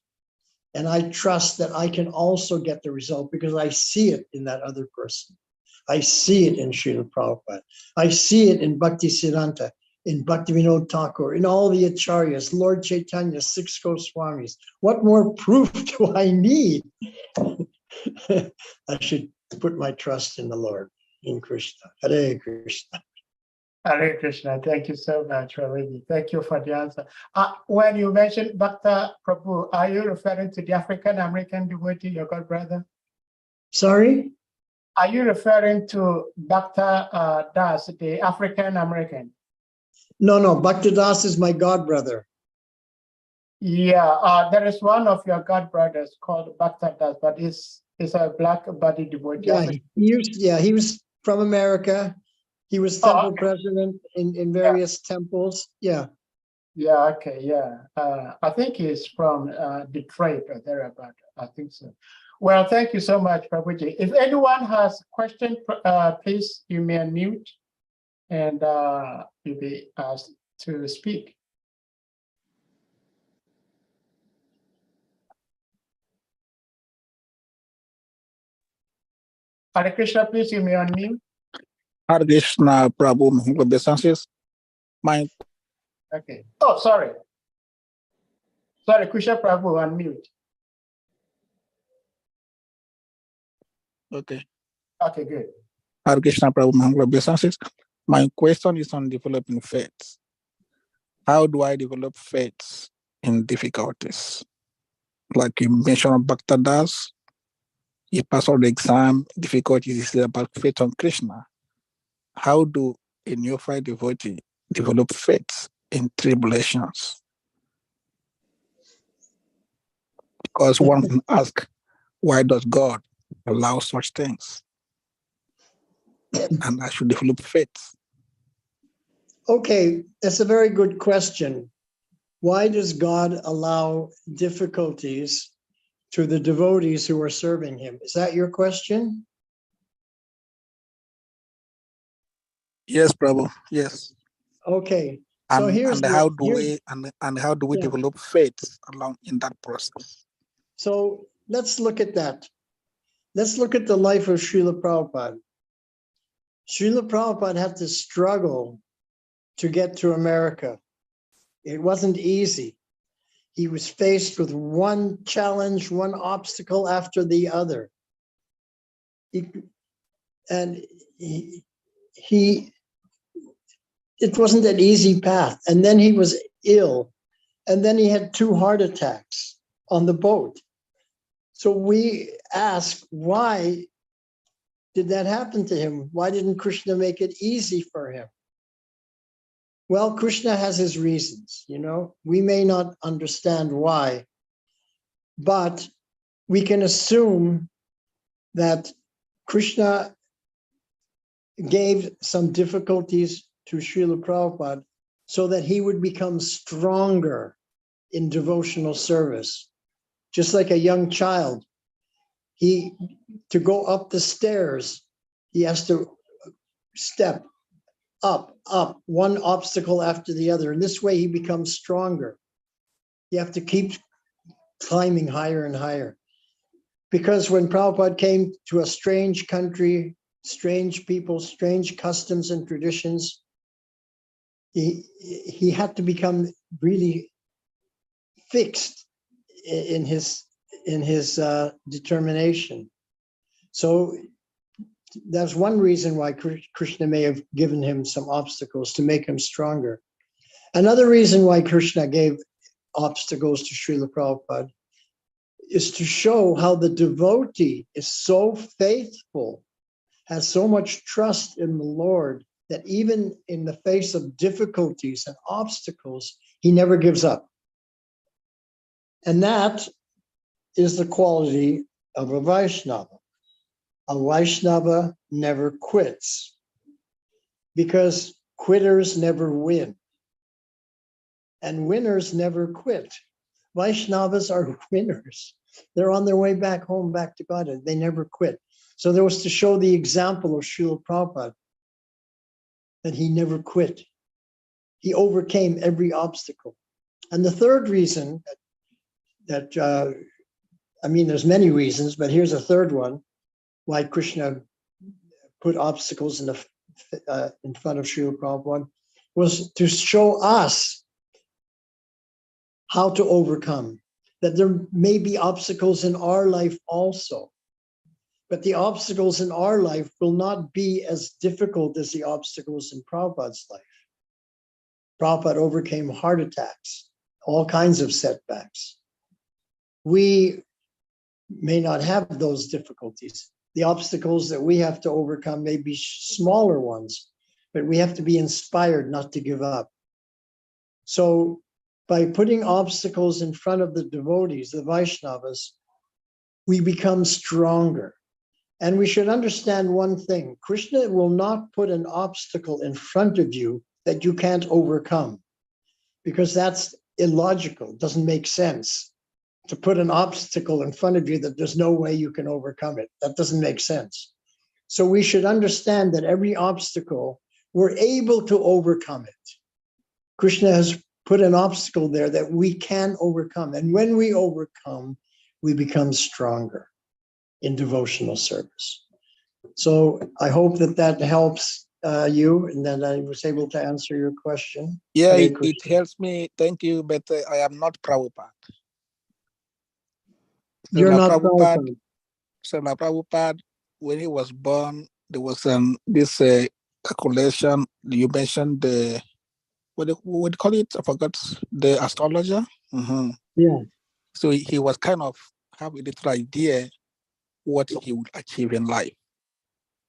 C: And I trust that I can also get the result because I see it in that other person. I see it in Srila Prabhupada. I see it in Bhakti Siddhanta, in Bhaktivinoda Thakur, in all the Acharyas, Lord Chaitanya, 6 Goswamis. What more proof do I need? I should put my trust in the Lord, in Krishna. Hare Krishna.
B: Hare Krishna. Thank you so much, Prabhuji. Thank you for the answer. When you mentioned Bhakta Prabhu, are you referring to the African American devotee, your god brother?
C: Sorry?
B: Are you referring to Bhakta Das, the African American?
C: No, Bhaktidas is my godbrother.
B: Yeah, there is one of your god brothers called Bhakta Das, but it's a black body devotee.
C: He was from America. He was temple president in various temples. Yeah.
B: Yeah, okay, yeah. I think he's from Detroit or thereabout. I think so. Well, thank you so much, Prabhuji. If anyone has a question, please, you may unmute and you'll be asked to speak. Hare Krishna, please, you may unmute.
D: Hare Krishna, Prabhu, obeisances. My
B: Okay. Oh, sorry. Sorry, Krishna Prabhu, unmute.
D: okay.
B: Okay, good.
D: Hare Krishna, Prabhu, obeisances. My question is on developing faith. How do I develop faith in difficulties? Like you mentioned, Bhakta Das, he passed all the exam, difficulties is about faith on Krishna. How do a neophyte devotee develop faith in tribulations? Because one can ask, why does God allow such things? And I should develop faith.
C: Okay, that's a very good question. Why does God allow difficulties to the devotees who are serving him? Is that your question?
D: Yes, Prabhu. Yes.
C: Okay. So here's
D: how do we develop faith along in that process?
C: So let's look at that. Let's look at the life of Srila Prabhupada. Srila Prabhupada had to struggle to get to America. It wasn't easy. He was faced with one challenge, one obstacle after the other. It wasn't an easy path. And then he was ill. And then he had 2 heart attacks on the boat. So we ask, why did that happen to him? Why didn't Krishna make it easy for him? Well, Krishna has his reasons, you know. We may not understand why, but we can assume that Krishna gave some difficulties to Srila Prabhupada so that he would become stronger in devotional service. Just like a young child, to go up the stairs, he has to step up, one obstacle after the other. And this way he becomes stronger. You have to keep climbing higher and higher. Because when Prabhupada came to a strange country strange people, strange customs and traditions. He had to become really fixed in his determination. So that's one reason why Krishna may have given him some obstacles to make him stronger. Another reason why Krishna gave obstacles to Srila Prabhupada is to show how the devotee is so faithful, has so much trust in the Lord, that even in the face of difficulties and obstacles, he never gives up. And that is the quality of a Vaishnava. A Vaishnava never quits, because quitters never win, and winners never quit. Vaishnavas are winners. They're on their way back home, back to God, and they never quit. So there was to show the example of Srila Prabhupada, that he never quit. He overcame every obstacle. And the third reason that there's many reasons, but here's a third one, why Krishna put obstacles in front of Srila Prabhupada, was to show us how to overcome. That there may be obstacles in our life also, but the obstacles in our life will not be as difficult as the obstacles in Prabhupada's life. Prabhupada overcame heart attacks, all kinds of setbacks. We may not have those difficulties. The obstacles that we have to overcome may be smaller ones, but we have to be inspired not to give up. So by putting obstacles in front of the devotees, the Vaishnavas, we become stronger. And we should understand one thing: Krishna will not put an obstacle in front of you that you can't overcome, because that's illogical. It doesn't make sense to put an obstacle in front of you that there's no way you can overcome it. That doesn't make sense. So we should understand that every obstacle, we're able to overcome it. Krishna has put an obstacle there that we can overcome. And when we overcome, we become stronger in devotional service. So I hope that helps you, and that I was able to answer your question.
D: Yeah,
C: Hare
D: it
C: Krishna.
D: helps me. Thank you, but I am not Prabhupada.
C: You're
D: Srila
C: not
D: Prabhupada,
C: Prabhupada.
D: Srila Prabhupada, when he was born, there was this calculation. You mentioned the, what do you call it? I forgot, the astrologer. Mhm.
C: Yeah.
D: So he was kind of have a little idea what he would achieve in life.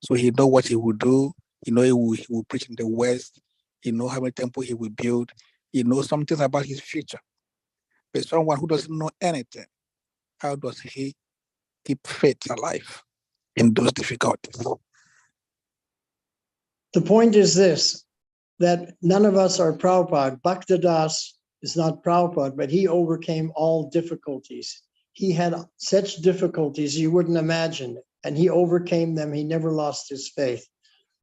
D: So he know what he would do. He know he will preach in the West. He know how many temples he will build. He knows something about his future. But someone who doesn't know anything, how does he keep faith alive in those difficulties?
C: The point is this, that none of us are Prabhupada. Bhaktadas is not Prabhupada, but he overcame all difficulties. He had such difficulties you wouldn't imagine, and he overcame them. He never lost his faith.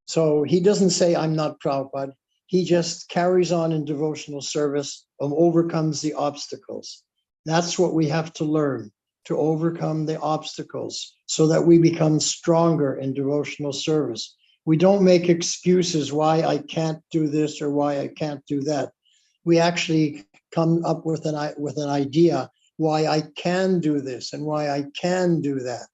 C: So he doesn't say, I'm not Prabhupada. He just carries on in devotional service and overcomes the obstacles. That's what we have to learn, to overcome the obstacles so that we become stronger in devotional service. We don't make excuses why I can't do this or why I can't do that. We actually come up with an idea why I can do this and why I can do that.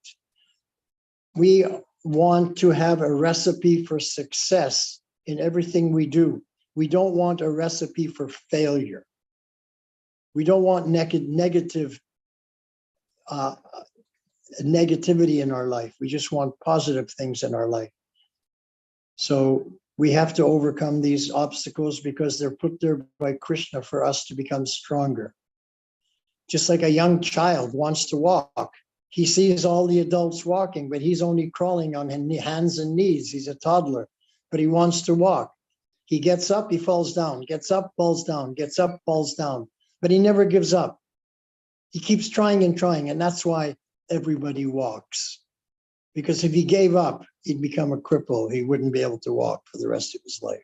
C: We want to have a recipe for success in everything we do. We don't want a recipe for failure. We don't want negativity in our life. We just want positive things in our life. So we have to overcome these obstacles because they're put there by Krishna for us to become stronger. Just like a young child wants to walk. He sees all the adults walking, but he's only crawling on hands and knees. He's a toddler, but he wants to walk. He gets up, he falls down, gets up, falls down, gets up, falls down, but he never gives up. He keeps trying and trying, and that's why everybody walks. Because if he gave up, he'd become a cripple. He wouldn't be able to walk for the rest of his life.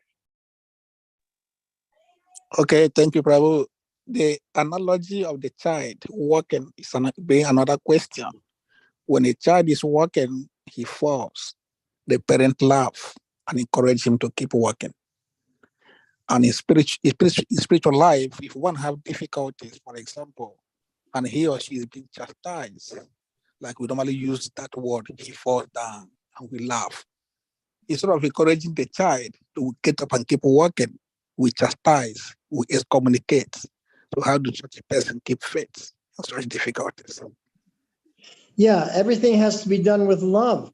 D: Okay, thank you, Prabhu. The analogy of the child walking is being another question. When a child is walking, he falls. the parent love and encourage him to keep working. And in spiritual life, if one have difficulties, for example, and he or she is being chastised, like we normally use that word, he falls down, and we laugh. Instead of encouraging the child to get up and keep working, we chastise, we excommunicate. So how does such a person keep faith in such difficulties?
C: Yeah, everything has to be done with love.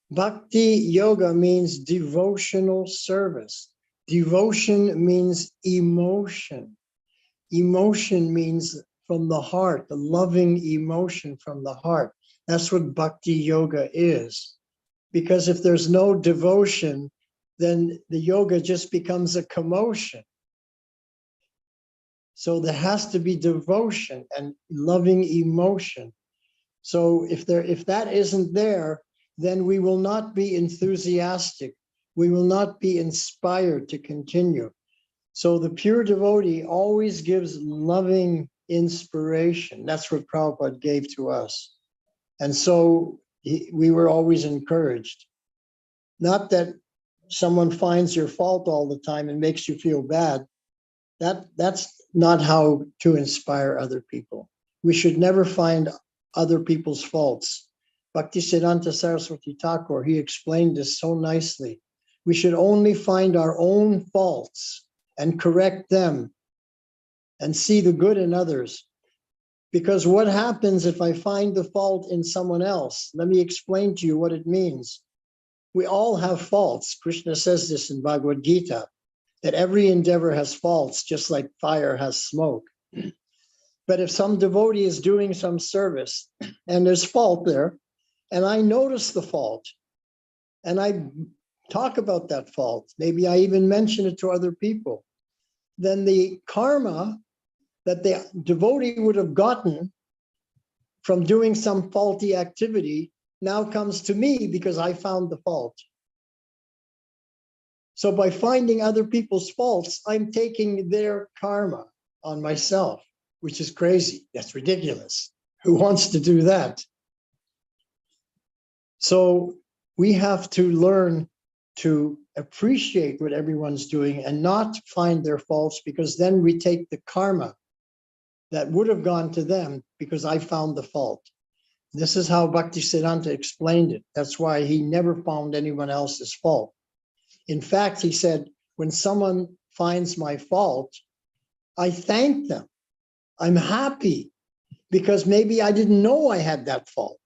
C: Bhakti yoga means devotional service. Devotion means emotion. Emotion means from the heart, the loving emotion from the heart. That's what bhakti yoga is. Because if there's no devotion, then the yoga just becomes a commotion. So there has to be devotion and loving emotion. So if that isn't there, then we will not be enthusiastic. We will not be inspired to continue. So the pure devotee always gives loving inspiration. That's what Prabhupada gave to us. And so we were always encouraged. Not that someone finds your fault all the time and makes you feel bad. That's not how to inspire other people. We should never find other people's faults. Bhaktisiddhanta Saraswati Thakur, he explained this so nicely. We should only find our own faults and correct them and see the good in others. Because what happens if I find the fault in someone else? Let me explain to you what it means. We all have faults. Krishna says this in Bhagavad Gita, that every endeavor has faults, just like fire has smoke. But if some devotee is doing some service and there's fault there, and I notice the fault, and I talk about that fault, maybe I even mention it to other people, then the karma that the devotee would have gotten from doing some faulty activity now comes to me because I found the fault. So by finding other people's faults, I'm taking their karma on myself, which is crazy. That's ridiculous. Who wants to do that? So we have to learn to appreciate what everyone's doing and not find their faults, because then we take the karma that would have gone to them because I found the fault. This is how Bhaktisiddhanta explained it. That's why he never found anyone else's fault. In fact, he said, when someone finds my fault, I thank them. I'm happy because maybe I didn't know I had that fault.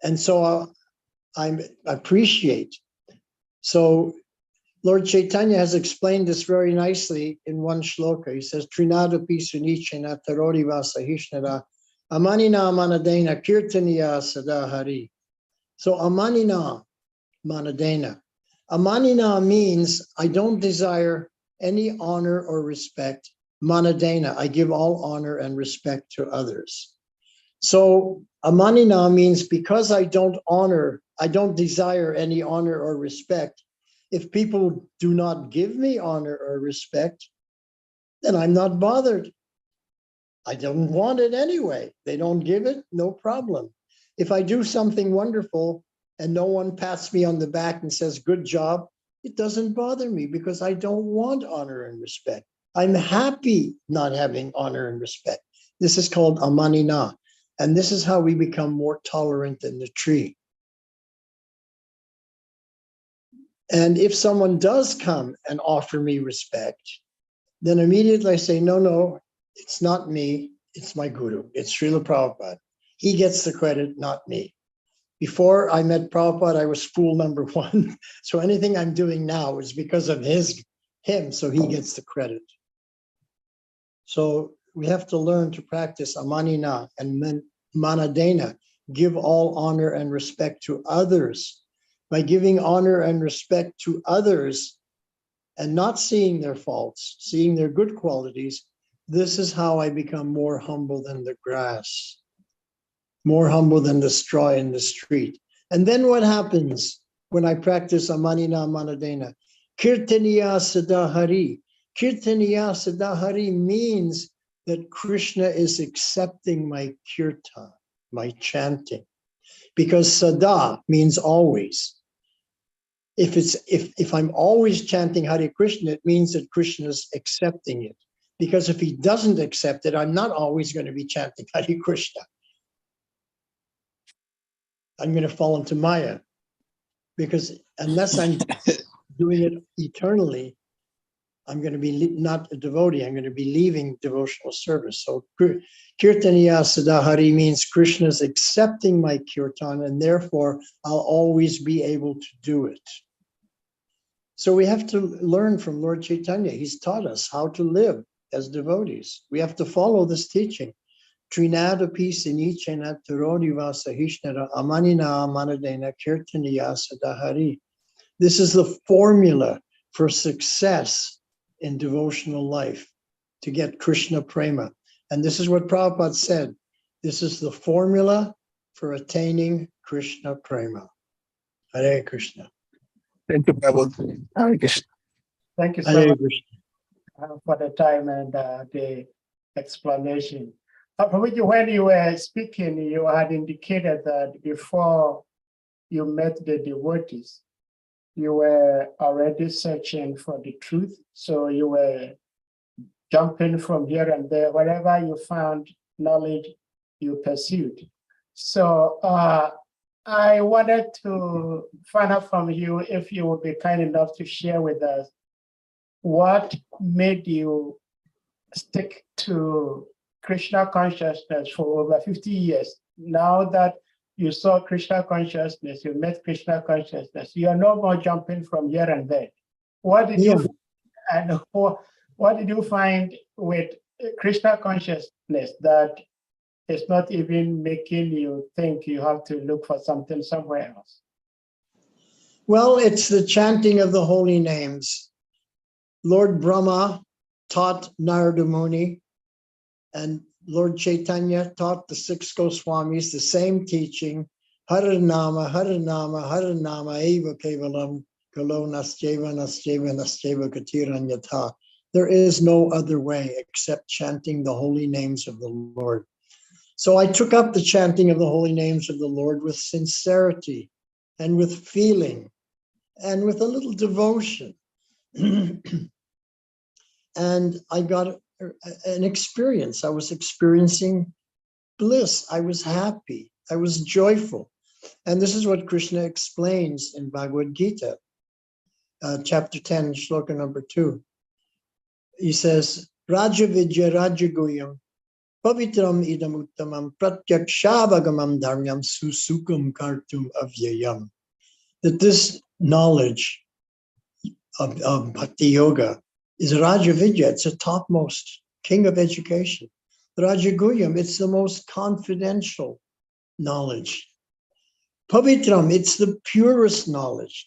C: And so I appreciate. So Lord Chaitanya has explained this very nicely in one shloka. He says, Trinadapi sunichena tarori vasahishnara amanina manadena kirtaniya sadahari. So amanina manadena. Amanina means I don't desire any honor or respect. Manadena, I give all honor and respect to others. So amanina means because I don't desire any honor or respect. If people do not give me honor or respect, then I'm not bothered. I don't want it anyway. They don't give it, no problem. If I do something wonderful and no one pats me on the back and says, good job, it doesn't bother me because I don't want honor and respect. I'm happy not having honor and respect. This is called amanina. And this is how we become more tolerant than the tree. And if someone does come and offer me respect, then immediately I say, no, it's not me, it's my guru, it's Srila Prabhupada. He gets the credit, not me. Before I met Prabhupada, I was fool number one. So anything I'm doing now is because of him, so he gets the credit. So we have to learn to practice amanina and manadena, give all honor and respect to others. By giving honor and respect to others and not seeing their faults, seeing their good qualities, this is how I become more humble than the grass, more humble than the straw in the street. And then what happens when I practice amanina manadena? Kirtaniya sadahari. Kirtaniya sadahari means that Krishna is accepting my kirtan, my chanting. because sada means always. If I'm always chanting Hare Krishna, it means that Krishna is accepting it. Because if he doesn't accept it, I'm not always going to be chanting Hare Krishna. I'm going to fall into Maya. Because unless I'm doing it eternally, I'm going to be not a devotee. I'm going to be leaving devotional service. So Kirtaniya Sadahari means Krishna is accepting my kirtan, and therefore I'll always be able to do it. So we have to learn from Lord Chaitanya. He's taught us how to live as devotees. We have to follow this teaching. Trinadapi Sinichena Turodiva Sahishnara Amanina Amanadena Kirtaniya Sadahari. This is the formula for success in devotional life, to get Krishna prema. And this is what Prabhupada said. This is the formula for attaining Krishna prema. Hare Krishna.
D: Thank you, Prabhu. Hare Krishna.
B: Thank you so
C: Hare
B: much
C: Krishna.
B: for the time and the explanation. Prabhuji, when you were speaking, you had indicated that before you met the devotees, you were already searching for the truth. So you were jumping from here and there. Wherever you found knowledge, you pursued. So I wanted to find out from you if you would be kind enough to share with us what made you stick to Krishna consciousness for over 50 years. Now that you saw Krishna consciousness, you met Krishna consciousness, you are no more jumping from here and there. What did you and what did you find with Krishna consciousness that is not even making you think you have to look for something somewhere else?
C: Well, it's the chanting of the holy names. Lord Brahma taught Narada Muni, and Lord Chaitanya taught the 6 Goswamis the same teaching. Haranama, Haranama, Haranama, Eva Kevalam, Kalo Nasyeva, Nasyeva, Nasyeva Katiranyata. There is no other way except chanting the holy names of the Lord. So I took up the chanting of the holy names of the Lord with sincerity and with feeling and with a little devotion. And I got an experience. I was experiencing bliss. I was happy. I was joyful. And this is what Krishna explains in Bhagavad Gita, chapter 10, shloka number 2. He says, Raja Vidya Raja Guyam, Pavitram idam uttamam, pratyakshavagaman dharmyam susukam kartum avyayam. That this knowledge of Bhakti Yoga is Raja Vidya. It's a topmost king of education. Raja Guyam, it's the most confidential knowledge. Pavitram, it's the purest knowledge.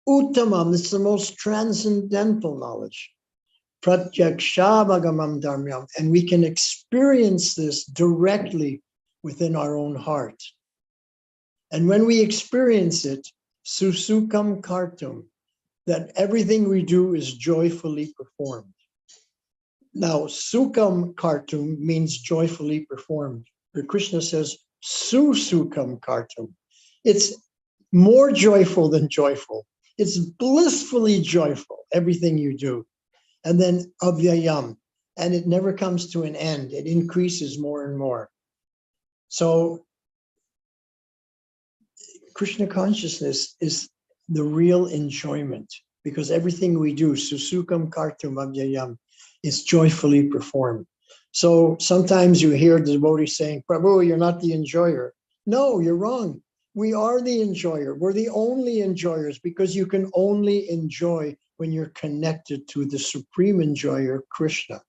C: Uttamam, it's the most transcendental knowledge. Pratyakshavagaman dharmyam, and we can experience this directly within our own heart. And when we experience it, susukam kartum, that everything we do is joyfully performed. Now, sukam kartum means joyfully performed. But Krishna says, susukam kartum. It's more joyful than joyful. It's blissfully joyful, everything you do. And then avyayam, and it never comes to an end. It increases more and more. So Krishna consciousness is the real enjoyment, because everything we do, susukam kartum avyayam, is joyfully performed. So sometimes you hear the devotee saying, Prabhu, you're not the enjoyer. No, you're wrong. We are the enjoyer. We're the only enjoyers, because you can only enjoy when you're connected to the supreme enjoyer, Krishna.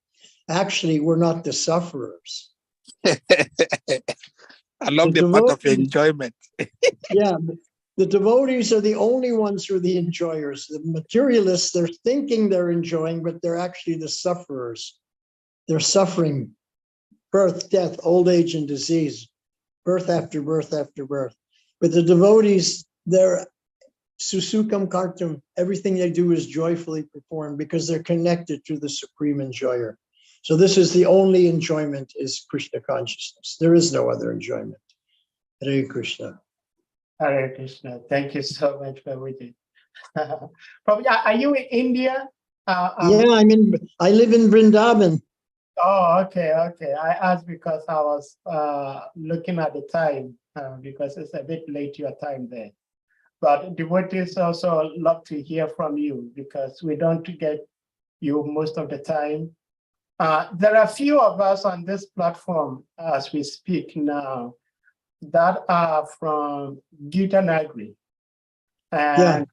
C: Actually, we're not the sufferers.
D: I love the part of enjoyment.
C: Yeah, the devotees are the only ones who are the enjoyers. The materialists, they're thinking they're enjoying, but they're actually the sufferers. They're suffering birth, death, old age, and disease, birth after birth after birth. But the devotees, they're susukam kartum, everything they do is joyfully performed because they're connected to the supreme enjoyer. So this is the only enjoyment, is Krishna consciousness. There is no other enjoyment. Hare Krishna.
B: Hare Krishna. Thank you so much, Prabhuji. Prabhuji, are you in India?
C: Yeah, I live in Vrindavan.
B: Oh, okay, okay. I asked because I was looking at the time because it's a bit late your time there. But devotees also love to hear from you because we don't get you most of the time. There are a few of us on this platform as we speak now that are from Gita Nagri. And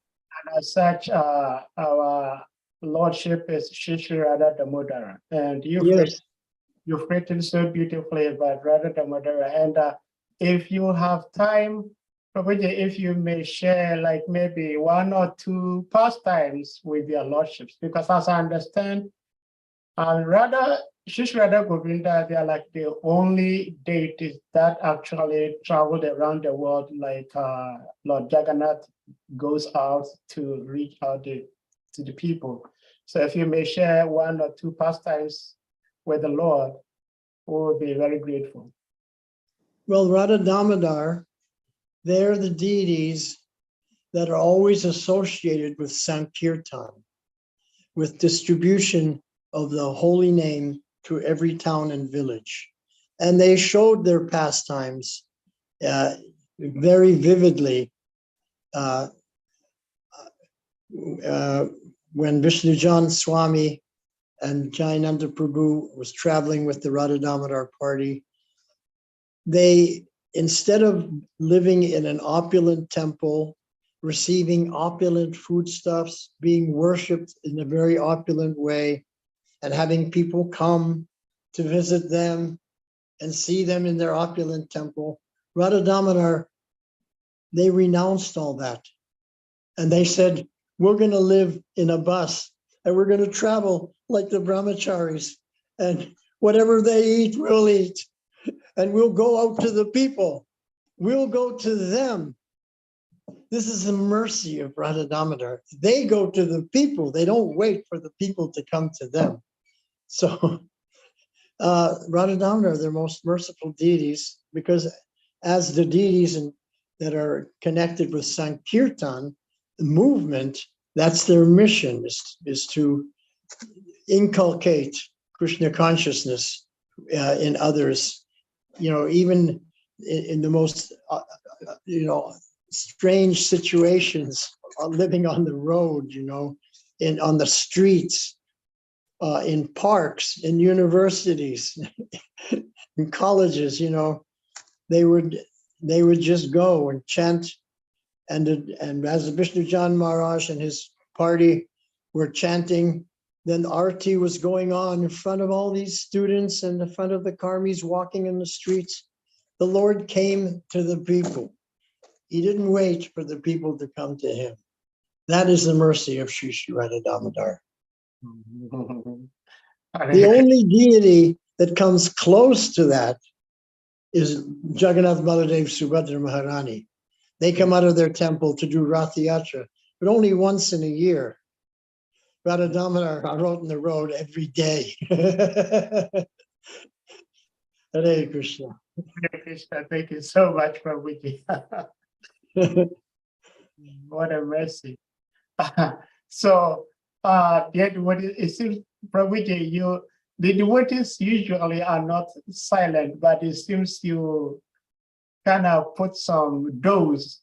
B: as such, our lordship is Shri Radha Damodara. And
C: Yes.
B: you've written so beautifully about Radha Damodara. And if you have time, Prabhuji, if you may share like maybe one or two pastimes with your lordships, because as I understand, Shri Radha Govinda, they are like the only deities that actually traveled around the world, like Lord Jagannath goes out to reach out to the people. So if you may share one or two pastimes with the Lord, we will be very grateful.
C: Well, Radha Damodar, they're the deities that are always associated with Sankirtan, with distribution of the holy name to every town and village. And they showed their pastimes very vividly when Vishnujan Swami and Jayananda Prabhu was traveling with the Radha Damodar party. They, instead of living in an opulent temple, receiving opulent foodstuffs, being worshipped in a very opulent way, and having people come to visit them and see them in their opulent temple, Radha Damodar, they renounced all that. And they said, we're going to live in a bus and we're going to travel like the brahmacharis, and whatever they eat, we'll eat. And we'll go out to the people. We'll go to them. This is the mercy of Radha Damodar. They go to the people. They don't wait for the people to come to them. So Radha Damodar, they're most merciful deities, because as the deities that are connected with Sankirtan, the movement, that's their mission, is to inculcate Krishna consciousness in others. You know, even in the most, strange situations, living on the road, on the streets, in parks, in universities, in colleges, they would just go and chant, and as Vishnujan Maharaj and his party were chanting, then Arti was going on in front of all these students and in front of the karmis walking in the streets. The Lord came to the people. He didn't wait for the people to come to him. That is the mercy of Shri Radha Damodar. The only deity that comes close to that is Jagannath Baladev Subhadra Maharani. They come out of their temple to do Rath Yatra, but only once in a year. Radha Damodar are out on the road every day. Hare Krishna.
B: Hare Krishna, thank you so much, Prabhuji. What a mercy. So, it seems, Prabhuji, the devotees usually are not silent, but it seems you kind of put some dose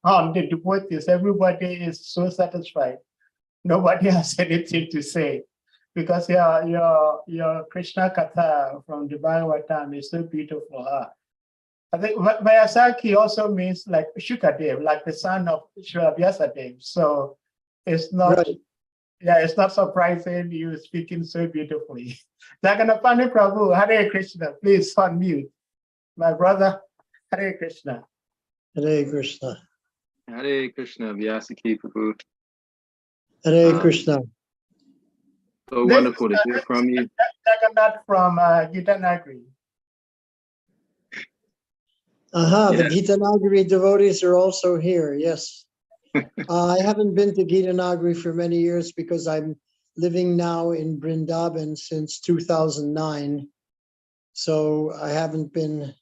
B: on the devotees. Everybody is so satisfied. Nobody has anything to say, because your Krishna Katha from the Bhagavatam is so beautiful. I think Vaiyasaki also means like Shukadev, like the son of Vyasadeva. So it's not,
C: Right.
B: it's not surprising you speaking so beautifully. Jagannapani Prabhu, Hare Krishna, please unmute. My brother, Hare Krishna.
C: Hare Krishna.
E: Hare Krishna, Vaiyasaki Prabhu.
C: Hare Krishna.
E: So wonderful to hear from you.
B: Jagannath from Gita Nagri.
C: The
E: Yes.
C: Gita Nagari devotees are also here, yes. I haven't been to Gita Nagari for many years because I'm living now in Vrindavan since 2009. So I haven't been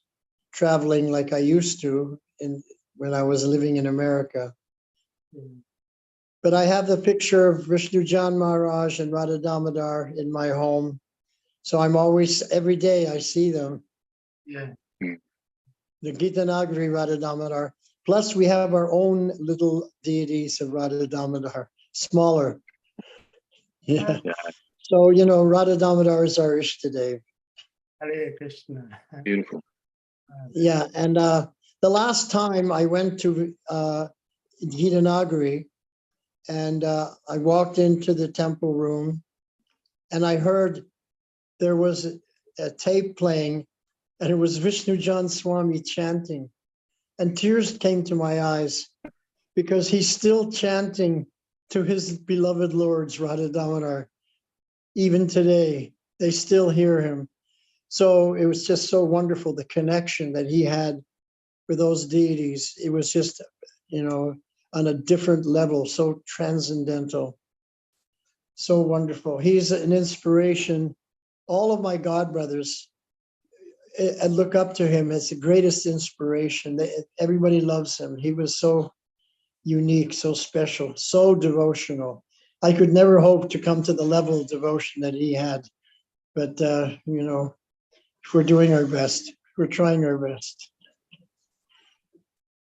C: traveling like I used to when I was living in America. But I have the picture of Vishnu Jan Maharaj and Radha Damodar in my home. So I'm always, every day I see them.
B: Yeah.
C: The Gita Nagari Radha Damodar. Plus we have our own little deities of Radha Damodar, smaller. Yeah. So, you know, Radha Damodar is our Ishtadev.
B: Hare Krishna.
E: Beautiful.
C: Yeah, and the last time I went to Gita Nagari, and I walked into the temple room, and I heard there was a tape playing, and it was Vishnu Jan Swami chanting, and tears came to my eyes because he's still chanting to his beloved lords, Radha Damodar. Even today, they still hear him. So it was just so wonderful, the connection that he had for those deities. It was just, you know, on a different level, so transcendental, so wonderful. He's an inspiration. All of my god brothers, I look up to him as the greatest inspiration. Everybody loves him. He was so unique, so special, so devotional. I could never hope to come to the level of devotion that he had, but you know, we're doing our best. We're trying our best.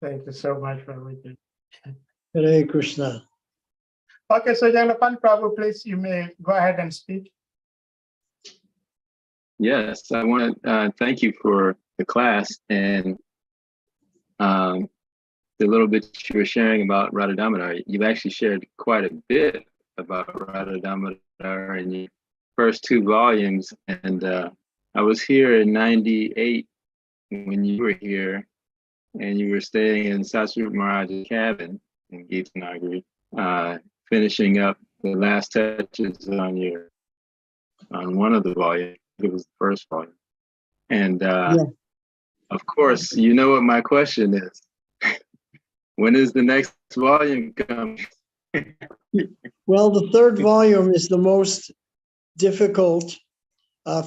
B: Thank you so much for everything.
C: Hare Krishna.
B: Okay, so Janapan Prabhu, please, you may go ahead and speak.
E: Yes, I want to thank you for the class and the little bit you were sharing about Radha Damodar. You've actually shared quite a bit about Radha Damodar in your first 2 volumes. And I was here in '98 when you were here, and you were staying in Sasrup Maharaj's cabin in Gita Nagari, finishing up the last touches on one of the volumes. It was the first volume. And of course, you know what my question is. When is the next volume coming?
C: Well, the 3rd volume is the most difficult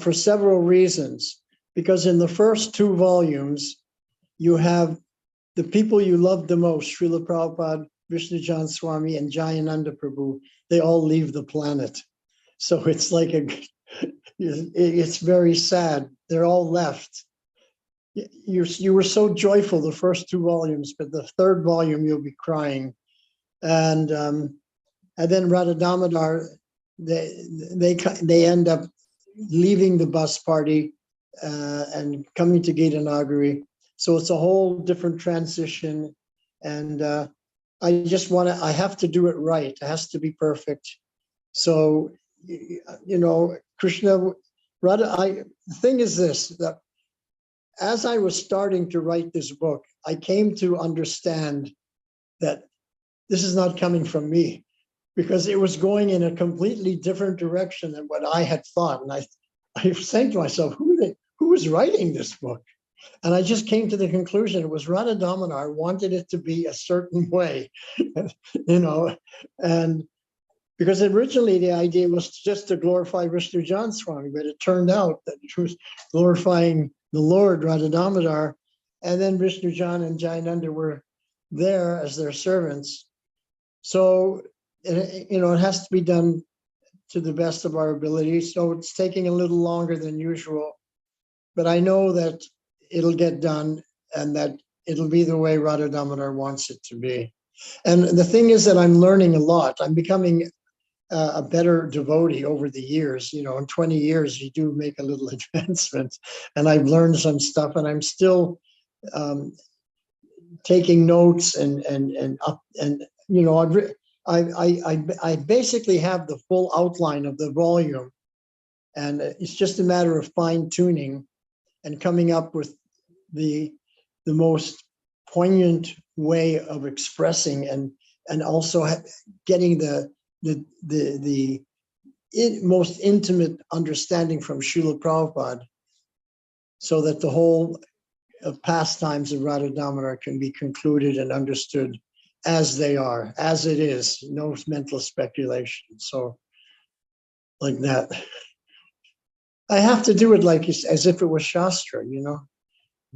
C: for several reasons, because in the first 2 volumes, you have the people you love the most, Srila Prabhupada, Vishnu Jan Swami, and Jayananda Prabhu. They all leave the planet. So it's like it's very sad. They're all left. You were so joyful the first 2 volumes, but the 3rd volume you'll be crying. And then Radha Damodar, they end up leaving the bus party and coming to Gita Nagari. So it's a whole different transition. And I have to do it right. It has to be perfect. So, you know, Krishna, Radha, the thing is this, that as I was starting to write this book, I came to understand that this is not coming from me, because it was going in a completely different direction than what I had thought. And I was saying to myself, who is writing this book? And I just came to the conclusion it was Radha Damodar wanted it to be a certain way, you know, and because originally the idea was just to glorify Vishnu Jan Swami, but it turned out that it was glorifying the Lord, Radha Damodar, and then Vishnu Jan and Jayananda were there as their servants. So, you know, it has to be done to the best of our ability. So it's taking a little longer than usual, but I know that it'll get done and that it'll be the way Radha Damodar wants it to be. And the thing is that I'm learning a lot. I'm becoming a better devotee over the years. You know, in 20 years, you do make a little advancement, and I've learned some stuff, and I'm still taking notes and you know, I basically have the full outline of the volume, and it's just a matter of fine tuning and coming up with the most poignant way of expressing and also getting the most intimate understanding from Srila Prabhupada, so that the whole pastimes of Radha Damodar can be concluded and understood as they are, as it is, no mental speculation. So like that. I have to do it like as if it was Shastra, you know?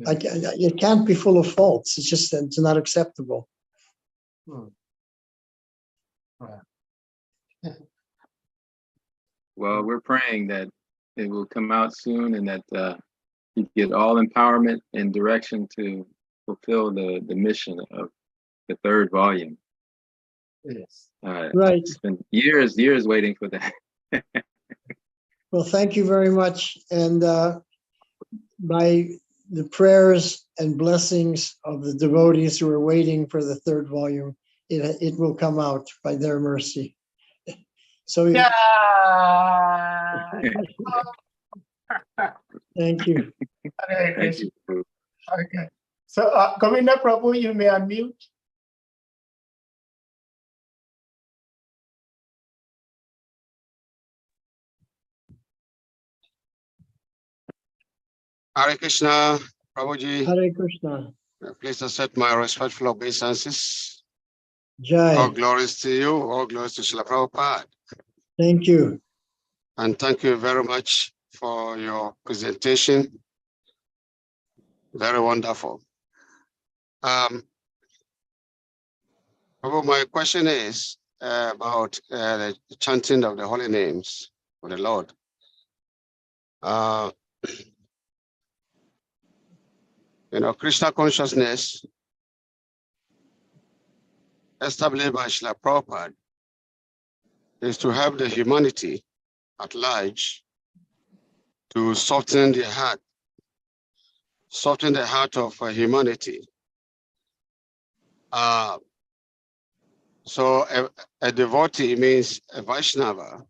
C: It can't be full of faults. It's just that it's not acceptable.
E: Well, we're praying that it will come out soon and that you get all empowerment and direction to fulfill the mission of the third volume.
B: Yes.
C: Right.
E: It's been years waiting for that.
C: Well, thank you very much. And by the prayers and blessings of the devotees who are waiting for the third volume, it will come out by their mercy. So
B: Yeah.
C: thank you.
B: Hare
E: Thank
B: Krishna.
E: you.
B: Okay. So, Govinda Prabhu, you may unmute.
F: Hare Krishna, Prabhuji.
C: Hare Krishna.
F: Please accept my respectful obeisances.
C: Jai.
F: All glories to you, all glories to Srila Prabhupada.
C: Thank you.
F: And thank you very much for your presentation. Very wonderful. Prabhu, my question is about the chanting of the holy names of the Lord. Krishna consciousness established by Srila Prabhupada is to help the humanity at large to soften the heart of humanity. So a devotee means a Vaishnava,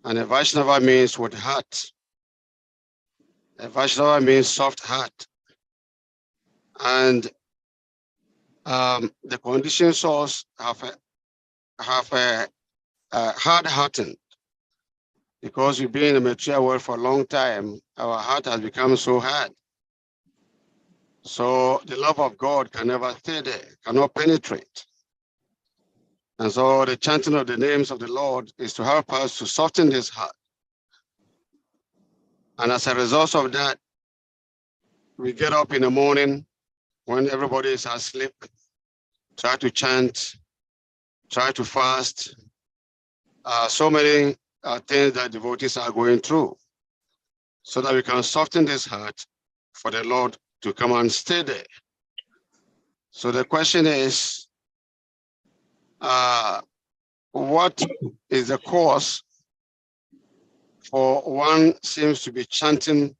F: and a Vaishnava means with heart. A Vaishnava means soft heart. And the conditioned souls have a hard hearted, because we've been in the material world for a long time. Our heart has become so hard. So the love of God can never stay there, cannot penetrate. And so the chanting of the names of the Lord is to help us to soften this heart. And as a result of that, we get up in the morning when everybody is asleep, try to chant, try to fast. So many things that devotees are going through, so that we can soften this heart for the Lord to come and stay there. So the question is, what is the cause for one seems to be chanting,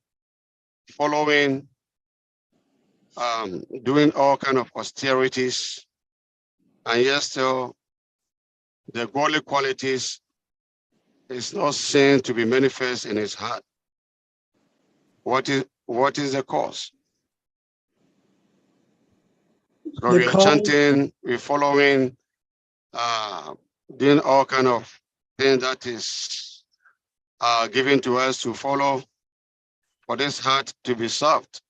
F: following, doing all kind of austerities, and yet still the godly qualities is not seen to be manifest in his heart? What is the cause? So we are chanting, we're following, doing all kind of things that is given to us to follow for this heart to be soft.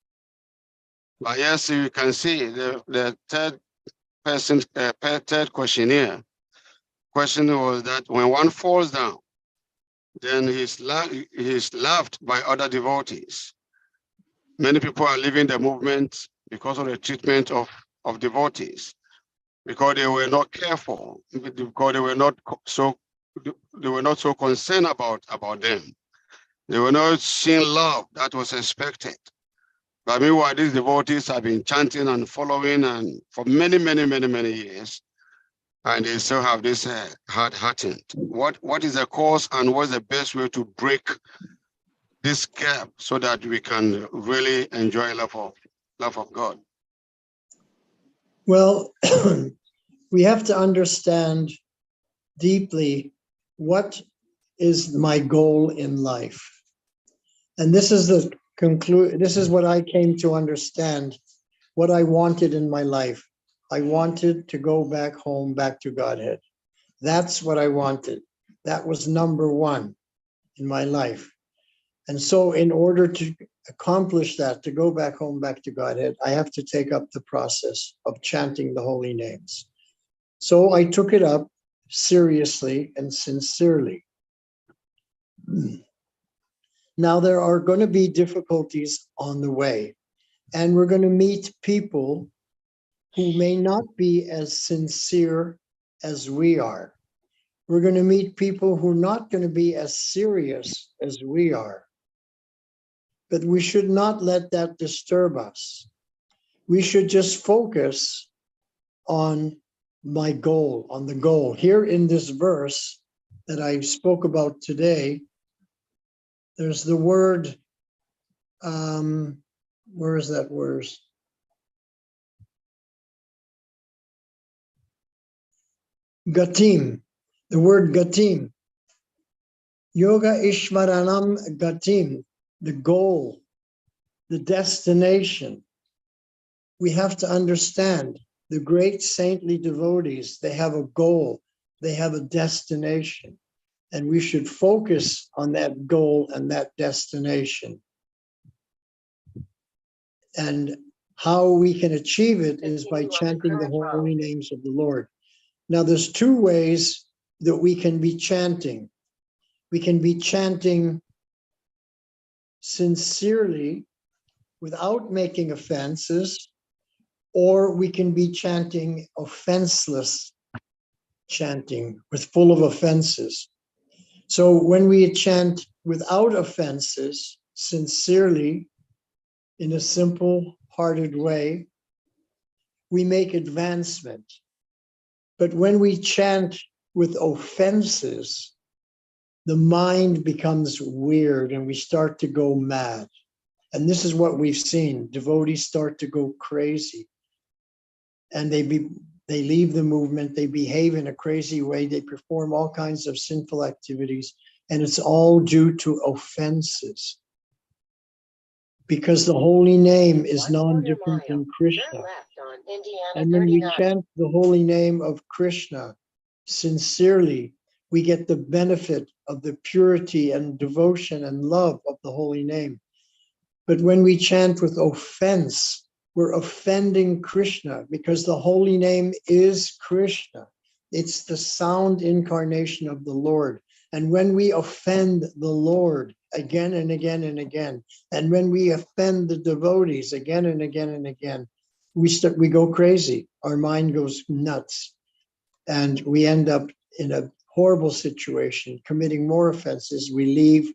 F: But yes, you can see the third person, third questionnaire. Question was that when one falls down, then he's loved by other devotees. Many people are leaving the movement because of the treatment of devotees, because they were not careful, because they were not so concerned about them. They were not seeing love that was expected. But meanwhile, these devotees have been chanting and following and for many years, and they still have this hard-hearted. What is the cause, and what's the best way to break this gap so that we can really enjoy love of God?
C: Well, we have to understand deeply what is my goal in life. And this is this is what I came to understand, what I wanted in my life. I wanted to go back home, back to Godhead. That's what I wanted. That was number one in my life. And so in order to accomplish that, to go back home, back to Godhead, I have to take up the process of chanting the holy names. So I took it up seriously and sincerely. Now, there are going to be difficulties on the way. And we're going to meet people who may not be as sincere as we are. We're going to meet people who are not going to be as serious as we are. But we should not let that disturb us. We should just focus on my goal, on the goal. Here in this verse that I spoke about today, there's the word, where is that word? Gatim, the word gatim. Yoga Ishmaranam gatim, the goal, the destination. We have to understand the great saintly devotees, they have a goal, they have a destination, and we should focus on that goal and that destination. And how we can achieve it is by chanting the holy names of the Lord. Now, there's two ways that we can be chanting. We can be chanting sincerely without making offenses, or we can be chanting offenseless chanting with full of offenses. So when we chant without offenses, sincerely, in a simple-hearted way, we make advancement. But when we chant with offenses, the mind becomes weird and we start to go mad. And this is what we've seen. Devotees start to go crazy. And they leave the movement, they behave in a crazy way, they perform all kinds of sinful activities, and it's all due to offenses. Because the holy name is non-different than Krishna. And when we chant the holy name of Krishna sincerely, we get the benefit of the purity and devotion and love of the holy name. But when we chant with offense, we're offending Krishna, because the holy name is Krishna. It's the sound incarnation of the Lord. And when we offend the Lord again and again and again, and when we offend the devotees again and again and again, we go crazy. Our mind goes nuts. And we end up in a horrible situation, committing more offenses. We leave,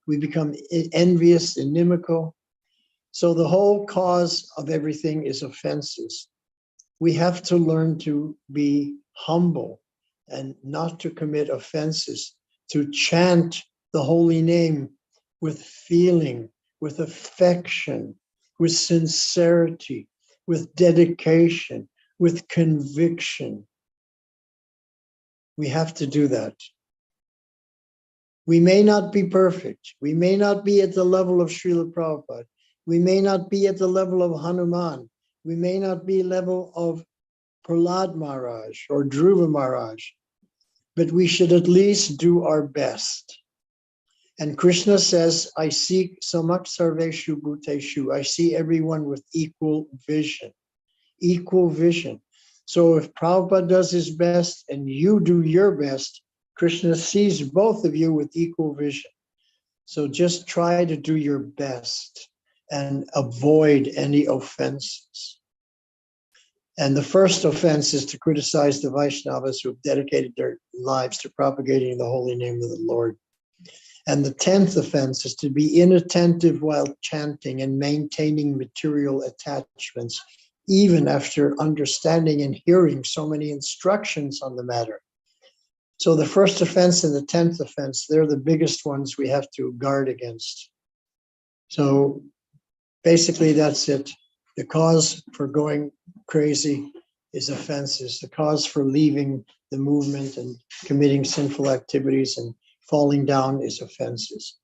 C: we become envious, inimical. So the whole cause of everything is offenses. We have to learn to be humble and not to commit offenses, to chant the holy name with feeling, with affection, with sincerity, with dedication, with conviction. We have to do that. We may not be perfect. We may not be at the level of Srila Prabhupada. We may not be at the level of Hanuman. We may not be level of Prahlad Maharaj or Dhruva Maharaj, but we should at least do our best. And Krishna says, I see samak sarveshu bhuteshu. I see everyone with equal vision. Equal vision. So if Prabhupada does his best and you do your best, Krishna sees both of you with equal vision. So just try to do your best and avoid any offenses. And the first offense is to criticize the Vaishnavas who have dedicated their lives to propagating the holy name of the Lord. And the 10th offense is to be inattentive while chanting and maintaining material attachments, even after understanding and hearing so many instructions on the matter. So the first offense and the 10th offense, they're the biggest ones we have to guard against. So basically that's it. The cause for going crazy is offenses. The cause for leaving the movement and committing sinful activities and falling down is offenses.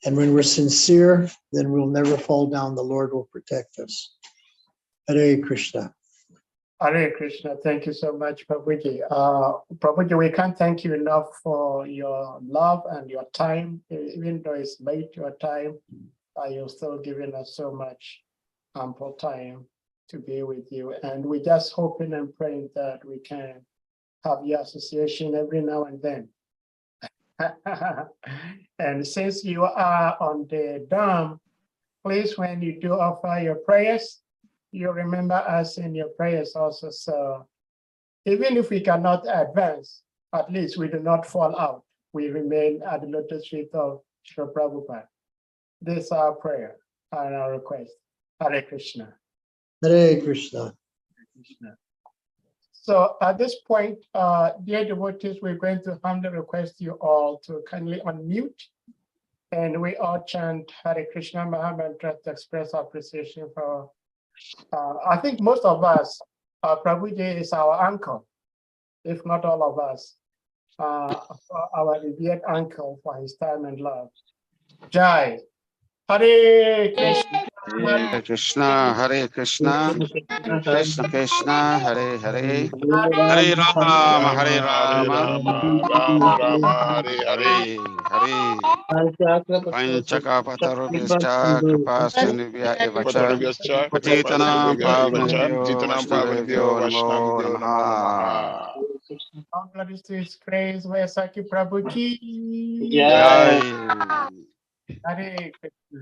C: And when we're sincere, then we'll never fall down. The Lord will protect us. Hare Krishna.
B: Hare Krishna. Thank you so much, Prabhuji. Prabhuji, we can't thank you enough for your love and your time. Even though it's late your time, you're still giving us so much ample time to be with you. And we're just hoping and praying that we can have your association every now and then. And since you are on the Dam, please, when you do offer your prayers, you remember us in your prayers also. So even if we cannot advance, at least we do not fall out. We remain at the lotus feet of Srila Prabhupada. This is our prayer and our request. Hare Krishna.
C: Hare Krishna.
B: So at this point, dear devotees, we're going to humbly request you all to kindly unmute, and we all chant Hare Krishna Maha Mantra to express our appreciation for. I think most of us, Prabhuji is our uncle, if not all of us, our revered uncle for his time and love. Jai. Hare Krishna.
F: Hare Krishna, Hare Krishna, Krishna Krishna, Hare Hare, Hare Rama, Hare Rama,
A: Rama Rama, Hare Hare.
F: Hare Hare. Panchakapatarubhyascha kripasindhubhya eva cha patitanam pavanebhyo vaishnavebhyo namo namaha.
B: All glories to His grace, Vaiyasaki Prabhu ki.
F: Jai.
B: Hare Krishna.